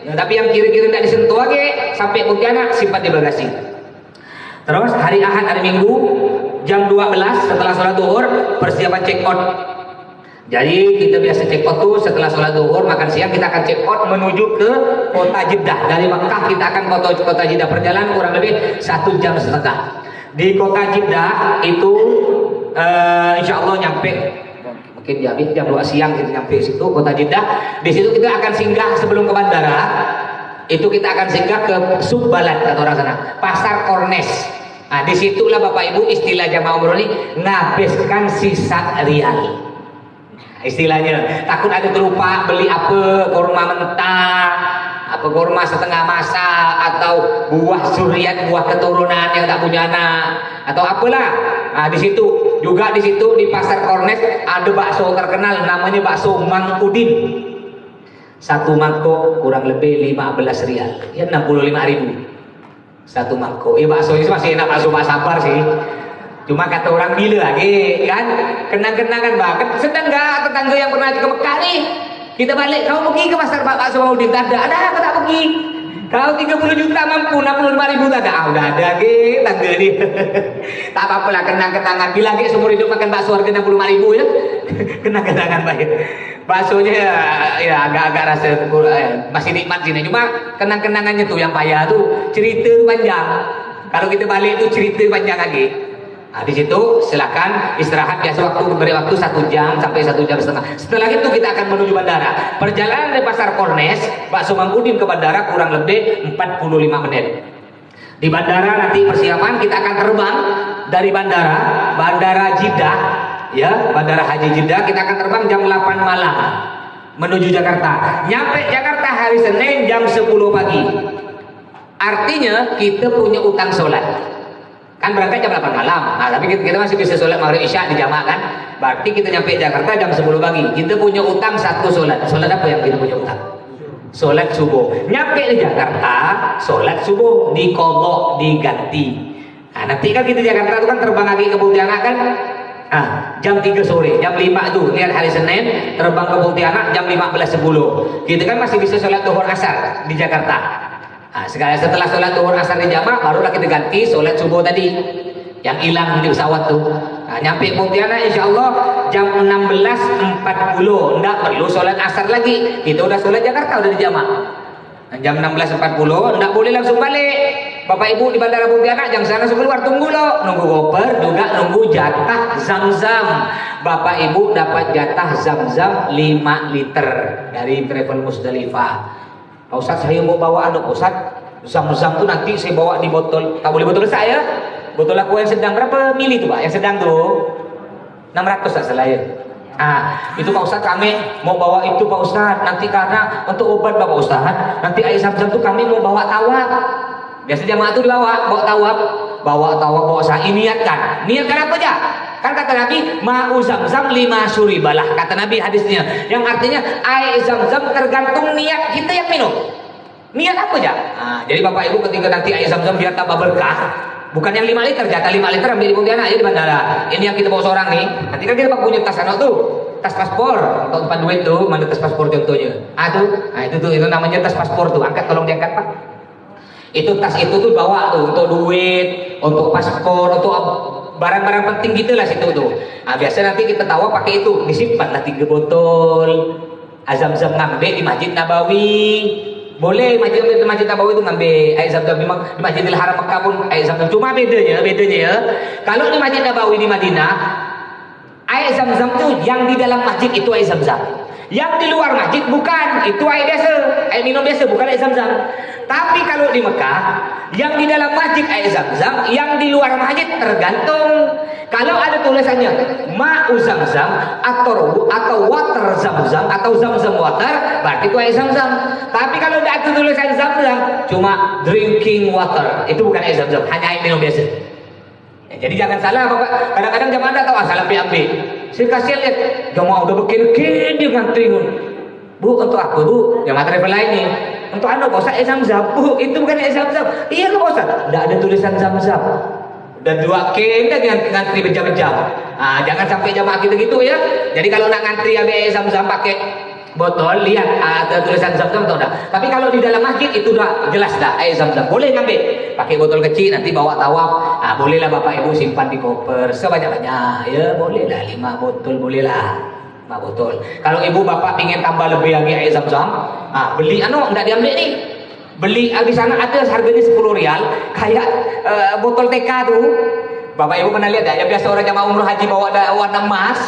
Tapi yang kira-kira tidak disentuh lagi sampai Pontianak simpan di bagasi. Terus hari Ahad, hari Minggu jam 12 setelah sholat zuhur persiapan check out. Jadi kita biasa check out tuh setelah sholat zuhur makan siang kita akan check out menuju ke kota Jeddah. Dari Makkah kita akan ke kota Jeddah, perjalanan kurang lebih 1,5 jam. Di kota Jeddah itu insya Allah nyampe mungkin jam 2 siang kita nyampe situ kota Jeddah. Di situ kita akan singgah sebelum ke bandara. Itu kita akan singgah ke Subbalat atau orang sana, Pasar Kornes. Disitulah Bapak Ibu istilah jamaah umroh ini ngabiskan sisa rial. Istilahnya takut ada terlupa beli apa, kurma mentah, apa kurma setengah masak, atau buah suriat, buah keturunan yang tak punya anak, atau apalah. Di situ di Pasar Kornes ada bakso terkenal namanya bakso Mang Udin. 1 mangkok kurang lebih 15 rial, ya 65.000 1 mangkok. Bakso ini masih enak, bakso Pak Sabar sih. Cuma kata orang bila lagi kan, kenang-kenangan banget. Sedang nggak tetangga yang pernah ke Mekah nih, kita balik, kau pergi ke pasar Pak Bakso Maudin, tak ada, aku tak pergi. Kalau 30 juta mampu, 65.000 tak ada, udah ada lagi tangga nih. Tak apa-apa lah, kenang-kenangan. Bila lagi seumur hidup makan bakso harga 65.000 ya, kenang-kenangan baik. Baksonya ya agak-agak rasa masih nikmat sini. Cuma kenang-kenangannya tuh yang payah tuh cerita panjang. Kalau kita balik tuh cerita panjang lagi. Di situ silakan istirahat biasa beri waktu 1 jam sampai 1,5 jam. Setelah itu kita akan menuju bandara. Perjalanan dari Pasar Kornes, Bakso Mang Udin ke bandara kurang lebih 45 menit. Di bandara nanti persiapan kita akan terbang dari bandara Jeddah ya, Bandara Haji Jeddah, kita akan terbang jam 8 malam menuju Jakarta. Nyampe Jakarta hari Senin jam 10 pagi. Artinya kita punya utang sholat. Kan berangkat jam 8 malam. Nah, tapi kita masih bisa sholat maghrib isya di jamaah kan. Berarti kita nyampe Jakarta jam 10 pagi. Kita punya utang satu sholat. Sholat apa yang kita punya utang? Sholat subuh. Nyampe di Jakarta, sholat subuh dikodok, diganti. Nah, nanti kan kita Jakarta itu kan terbang lagi ke Pontianak kan. Jam 3 sore, jam 5 tuh lihat hari Senin terbang ke Pontianak jam 15.10. Kita kan masih bisa sholat duhur asar di Jakarta. Sekali setelah sholat duhur asar di jamaah barulah kita ganti sholat subuh tadi yang hilang di pesawat tuh. Nyampe Pontianak insya Allah jam 16.40. Nggak perlu sholat asar lagi, kita udah sholat Jakarta udah di jamaah. Jam 16.40 nggak boleh langsung balik. Bapak Ibu di Bandara Pontianak jangan sana langsung keluar, tunggu loh, nunggu koper, juga nunggu jatah zam-zam. Bapak Ibu dapat jatah zam-zam 5 liter dari Travel Musdalifah. Pak Ustadz, saya mau bawa Pak Ustadz, zam-zam tuh nanti saya bawa di botol, tak boleh botol saya, botol aku yang sedang, berapa mili tuh Pak, yang sedang tuh 600 tak salah ya. Itu Pak Ustadz kami mau bawa itu Pak Ustadz, nanti karena untuk obat Pak Ustadz, nanti air zam-zam tuh kami mau bawa tawaf. Biasa jamaah itu dibawa, bawa tawaf, bawa sa'i, niatkan apa aja? Kan kata Nabi, ma'u zam-zam 5 syuribalah, kata Nabi hadisnya, yang artinya air zam-zam tergantung niat kita yang minum. Niat apa aja? Jadi Bapak Ibu ketika nanti air zam-zam biar tambah berkah, bukan yang 5 liter, jatah 5 liter ambil di Pontianak aja di bandara. Ini yang kita bawa seorang nih. Nanti kan kita punya tas anak tuh, tas paspor atau tempat duit tuh, mana tas paspor contohnya. Itu namanya tas paspor tuh. Angkat, tolong diangkat Pak. Itu tas itu tuh bawa tuh untuk duit, untuk paspor, untuk barang-barang penting gitu lah situ tuh. Biasa nanti kita tahu pakai itu, disimpan lah 3 botol. Zam-zam ngambil di Masjid Nabawi. Boleh Masjid Nabawi itu ngambil air zam-zam. Memang di Masjidil Haram Mekah pun air zam-zam. Cuma bedanya ya. Kalau di Masjid Nabawi di Madinah, air zam-zam tuh yang di dalam masjid itu air zam-zam. Yang di luar masjid bukan, itu air biasa, air minum biasa, bukan air zam-zam. Tapi kalau di Mekah, yang di dalam masjid air zam-zam, yang di luar masjid tergantung. Kalau ada tulisannya ma'u zam-zam atau water zam-zam atau zam-zam water, berarti itu air zam-zam. Tapi kalau tidak ada tulisan zam-zam, cuma drinking water, itu bukan air zam-zam, hanya air minum biasa. Jadi jangan salah Bapak. Kadang-kadang jamaah tak tahu salah ambil. Saya kasihan lihat jamaah udah berkin dia ngantri. Bu, untuk apa Bu? Jamaah travel lain nih. Untuk anu Pak Ustaz, zam-zam. Bu, itu bukan zam-zam. Iya Pak Ustaz. Tidak ada tulisan zam-zam. Udah 2 kena ngantri berjam-jam. Jangan sampai jamaah kita gitu ya. Jadi kalau nak ngantri ambil zam-zam pakai botol, lihat ada tulisan zam-zam atau enggak. Tapi kalau di dalam masjid itu udah jelas dah air zam-zam. Boleh ngambil. Pakai botol kecil nanti bawa tawaf. Bolehlah Bapak Ibu simpan di koper sebanyak-banyak. Ya bolehlah 5 botol, bolehlah 5 botol. Kalau Ibu Bapak ingin tambah lebih lagi air zam-zam, beli enggak diambil nih. Beli di sana ada harganya 10 rial kayak botol TK tuh. Bapak Ibu pernah lihat ya? Yang biasa orang jamaah umroh haji bawa warna emas.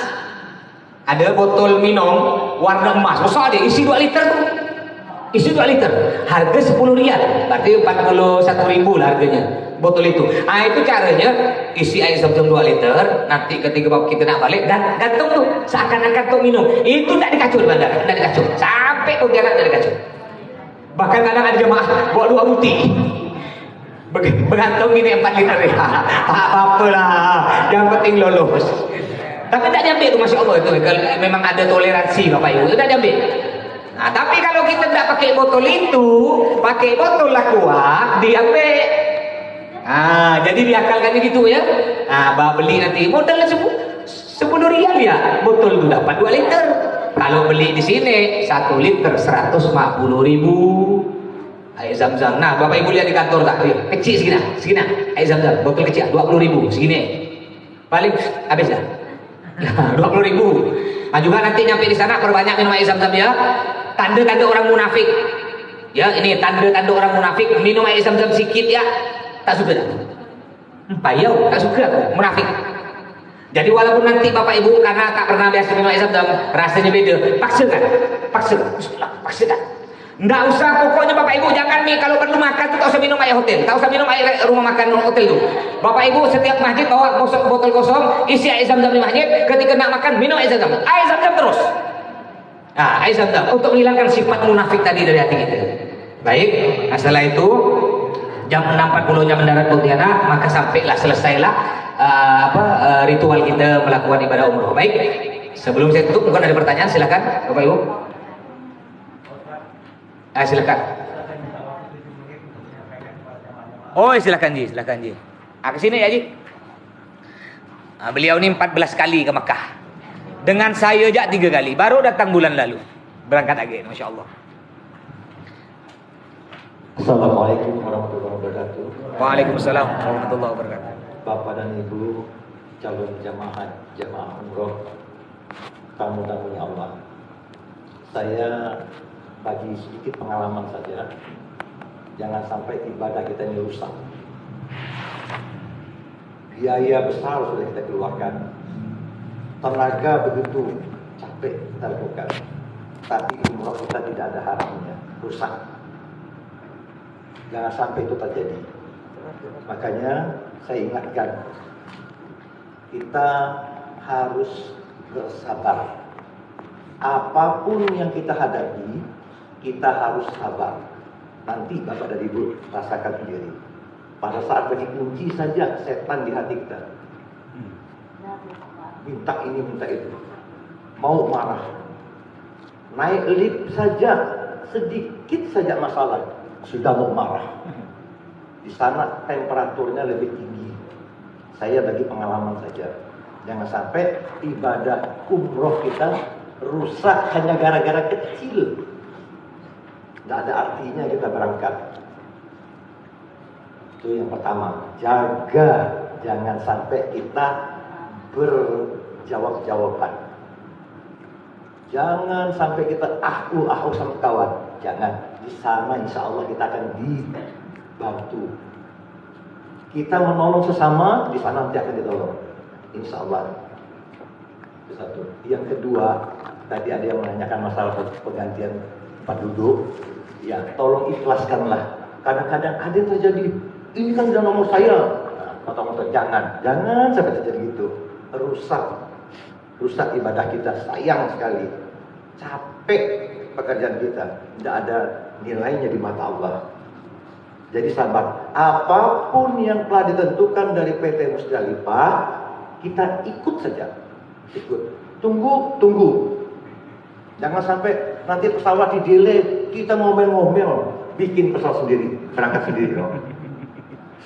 Ada botol minum warna emas, besar dia, isi 2 liter tuh. Isi 2 liter, harga 10 rial, berarti 41.000 lah harganya botol itu. Itu caranya, isi air zam-zam 2 liter, nanti ketika kita nak balik, dan gantung tuh, seakan-akan tuh minum. Itu tak dikacau di bandara, tak dikacau, sampai Pontianak tak dikacau. Bahkan kadang ada jemaah bawa 2 buti. Bergantung ini 4 liter ya. Tak apa-apa lah, yang penting lolos. Tapi tak diambil itu, Masya Allah itu. Kalau memang ada toleransi Bapak Ibu, itu tak diambil. Tapi kalau kita tidak pakai botol itu, pakai botol Aqua, diambil. Jadi diakalkannya gitu ya. Beli nanti modalnya 10 rial ya, botol itu dapat 2 liter. Kalau beli di sini 1 liter 150.000 air zam-zam. Nah, Bapak Ibu lihat di kantor tak? Kecil segini, air zam-zam, botol kecil 20.000 segini. Paling habis dah. 20.000. Juga nanti nyampe di sana perbanyak minum air zam-zam ya. Tanda-tanda orang munafik. Ya, ini tanda-tanda orang munafik, minum air zam-zam sikit ya. Tak suka dah. Payau, tak suka aku, munafik. Jadi walaupun nanti Bapak Ibu karena tak pernah biasa minum air zam-zam, rasanya beda, paksakan. Nggak usah, pokoknya Bapak Ibu jangan nih kalau perlu makan tuh tak usah minum air hotel, tak usah minum air rumah makan hotel tuh. Bapak Ibu setiap masjid bawa botol kosong, isi air zam-zam di masjid, ketika nak makan minum air zam-zam terus. Nah, air zam-zam untuk menghilangkan sifat munafik tadi dari hati kita. Baik, nah setelah itu jam 6.40-nya mendarat Pontianak, maka selesailah ritual kita melakukan ibadah umroh. Baik, sebelum saya tutup mungkin ada pertanyaan, silakan Bapak Ibu. Silakan. Oh, silakan Ji, silakan Ji. Ke sini ya Ji. Beliau ini 14 kali ke Mekah. Dengan saya aja 3 kali, baru datang bulan lalu. Berangkat lagi, Masya Allah. Assalamualaikum warahmatullahi wabarakatuh. Waalaikumsalam warahmatullahi wabarakatuh. Bapak dan Ibu calon jamaah umroh, tamu-tamunya Allah. Saya bagi sedikit pengalaman saja. Jangan sampai ibadah kita ini rusak. Biaya besar sudah kita keluarkan. Tenaga begitu capek kita lakukan. Tapi umroh kita tidak ada haramnya, rusak. Jangan sampai itu terjadi. Makanya saya ingatkan, kita harus bersabar. Apapun yang kita hadapi, kita harus sabar. Nanti Bapak dan Ibu rasakan sendiri. Pada saat bagi kunci saja setan di hati kita. Minta ini, minta itu. Mau marah. Naik lift saja, sedikit saja masalah, sudah mau marah. Di sana temperaturnya lebih tinggi. Saya bagi pengalaman saja. Jangan sampai ibadah umroh kita rusak hanya gara-gara kecil. Tidak ada artinya kita berangkat. Itu yang pertama. Jaga, jangan sampai kita berjawab-jawaban. Jangan sampai kita ahu sama kawan. Jangan. Di sana insya Allah kita akan dibantu. Kita menolong sesama, di sana nanti akan ditolong. Insya Allah. Itu satu. Yang kedua, tadi ada yang menanyakan masalah penggantian tempat duduk. Ya, tolong ikhlaskanlah. Kadang-kadang ada yang terjadi, ini kan udah nomor saya. Motor-motor, jangan sampai terjadi gitu. Rusak ibadah kita, sayang sekali. Capek pekerjaan kita, tidak ada nilainya di mata Allah. Jadi sabar. Apapun yang telah ditentukan dari PT Musdalifah, kita ikut saja. Ikut. Tunggu. Jangan sampai nanti pesawat di delay, kita ngomel-ngomel, bikin pesawat sendiri, berangkat sendiri.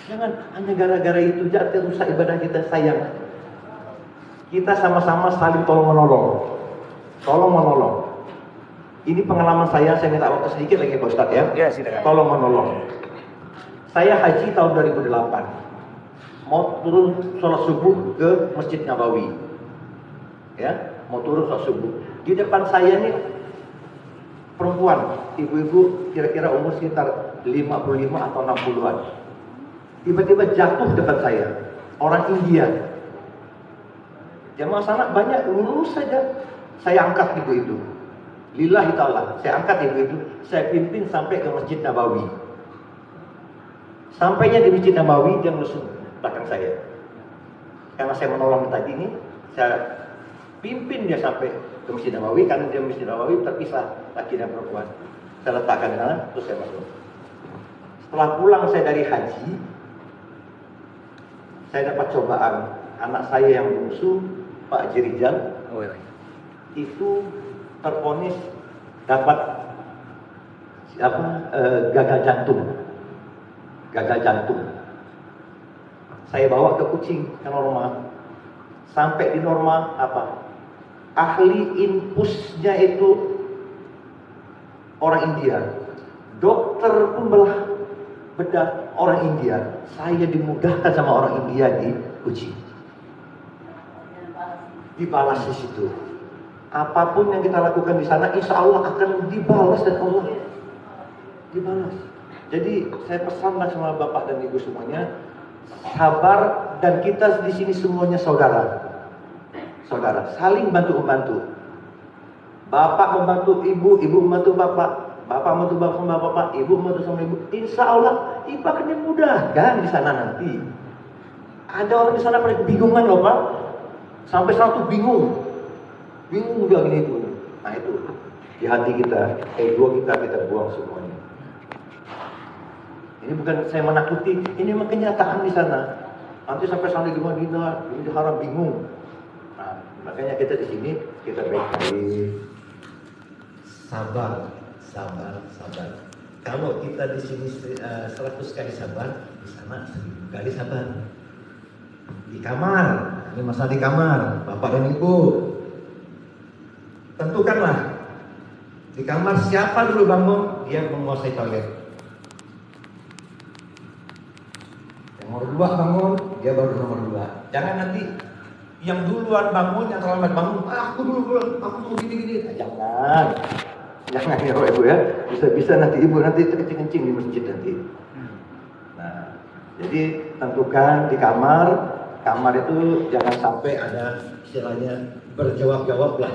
Jangan hanya gara-gara itu jadi rusak ibadah kita, sayang. Kita sama-sama saling tolong-menolong. Tolong-menolong. Ini pengalaman saya minta waktu sedikit lagi Pak Ustadz ya. Ya, silakan. Tolong-menolong. Saya haji tahun 2008. Mau turun sholat subuh ke Masjid Nabawi. Ya, mau turun sholat subuh. Di depan saya nih perempuan, ibu-ibu kira-kira umur sekitar 55 atau 60-an. Tiba-tiba jatuh depan saya, orang India. Jamaah sana banyak, lurus saja. Saya angkat ibu itu. Lillahi ta'ala, saya angkat ibu itu, saya pimpin sampai ke Masjid Nabawi. Sampainya di Masjid Nabawi, dia melusuk belakang saya. Karena saya menolong tadi ini, saya pimpin dia sampai ke Masjid Nabawi, karena dia Masjid Nabawi terpisah laki dan perempuan. Saya letakkan di sana, terus saya masuk. Setelah pulang saya dari haji, saya dapat cobaan. Anak saya yang bungsu, Pak Jirijal, itu terponis dapat gagal jantung. Saya bawa ke Kucing, ke Norma. Sampai di Norma ahli infusnya itu orang India. Dokter pun bedah orang India. Saya dimudahkan sama orang India di Kucing. Dibalas di situ. Apapun yang kita lakukan di sana, insya Allah akan dibalas dan Allah dibalas. Jadi saya pesanlah sama Bapak dan Ibu semuanya, sabar, dan kita di sini semuanya saudara, saling bantu membantu. Bapak membantu ibu, ibu membantu bapak, bapak mau tuh sama bapak, ibu mau tuh sama ibu, insya Allah ibu akan dimudahkan di sana nanti. Ada orang di sana pada kebingungan loh Pak, sampai satu bingung udah gini itu. Nah itu di hati kita, ego kita buang semuanya. Ini bukan saya menakuti, ini memang kenyataan di sana. Nanti sampai sana di Madinah, ini harap bingung. Nah, makanya kita di sini kita baik-baik. Sabar. Kalau kita di sini 100 kali sabar, di sana 1000 kali sabar. Di kamar, ini masalah di kamar, bapak dan ibu. Tentukanlah di kamar siapa dulu bangun, dia menguasai toilet. Yang nomor 2 bangun, dia baru nomor 2. Jangan nanti yang duluan bangun, yang terlambat bangun, aku dulu, aku mau gini-gini. Jangan ya Bapak Ibu ya, bisa-bisa nanti ibu nanti terkencing-kencing di masjid nanti. Nah, jadi tentukan di kamar itu jangan sampai ada istilahnya berjawab-jawab lah.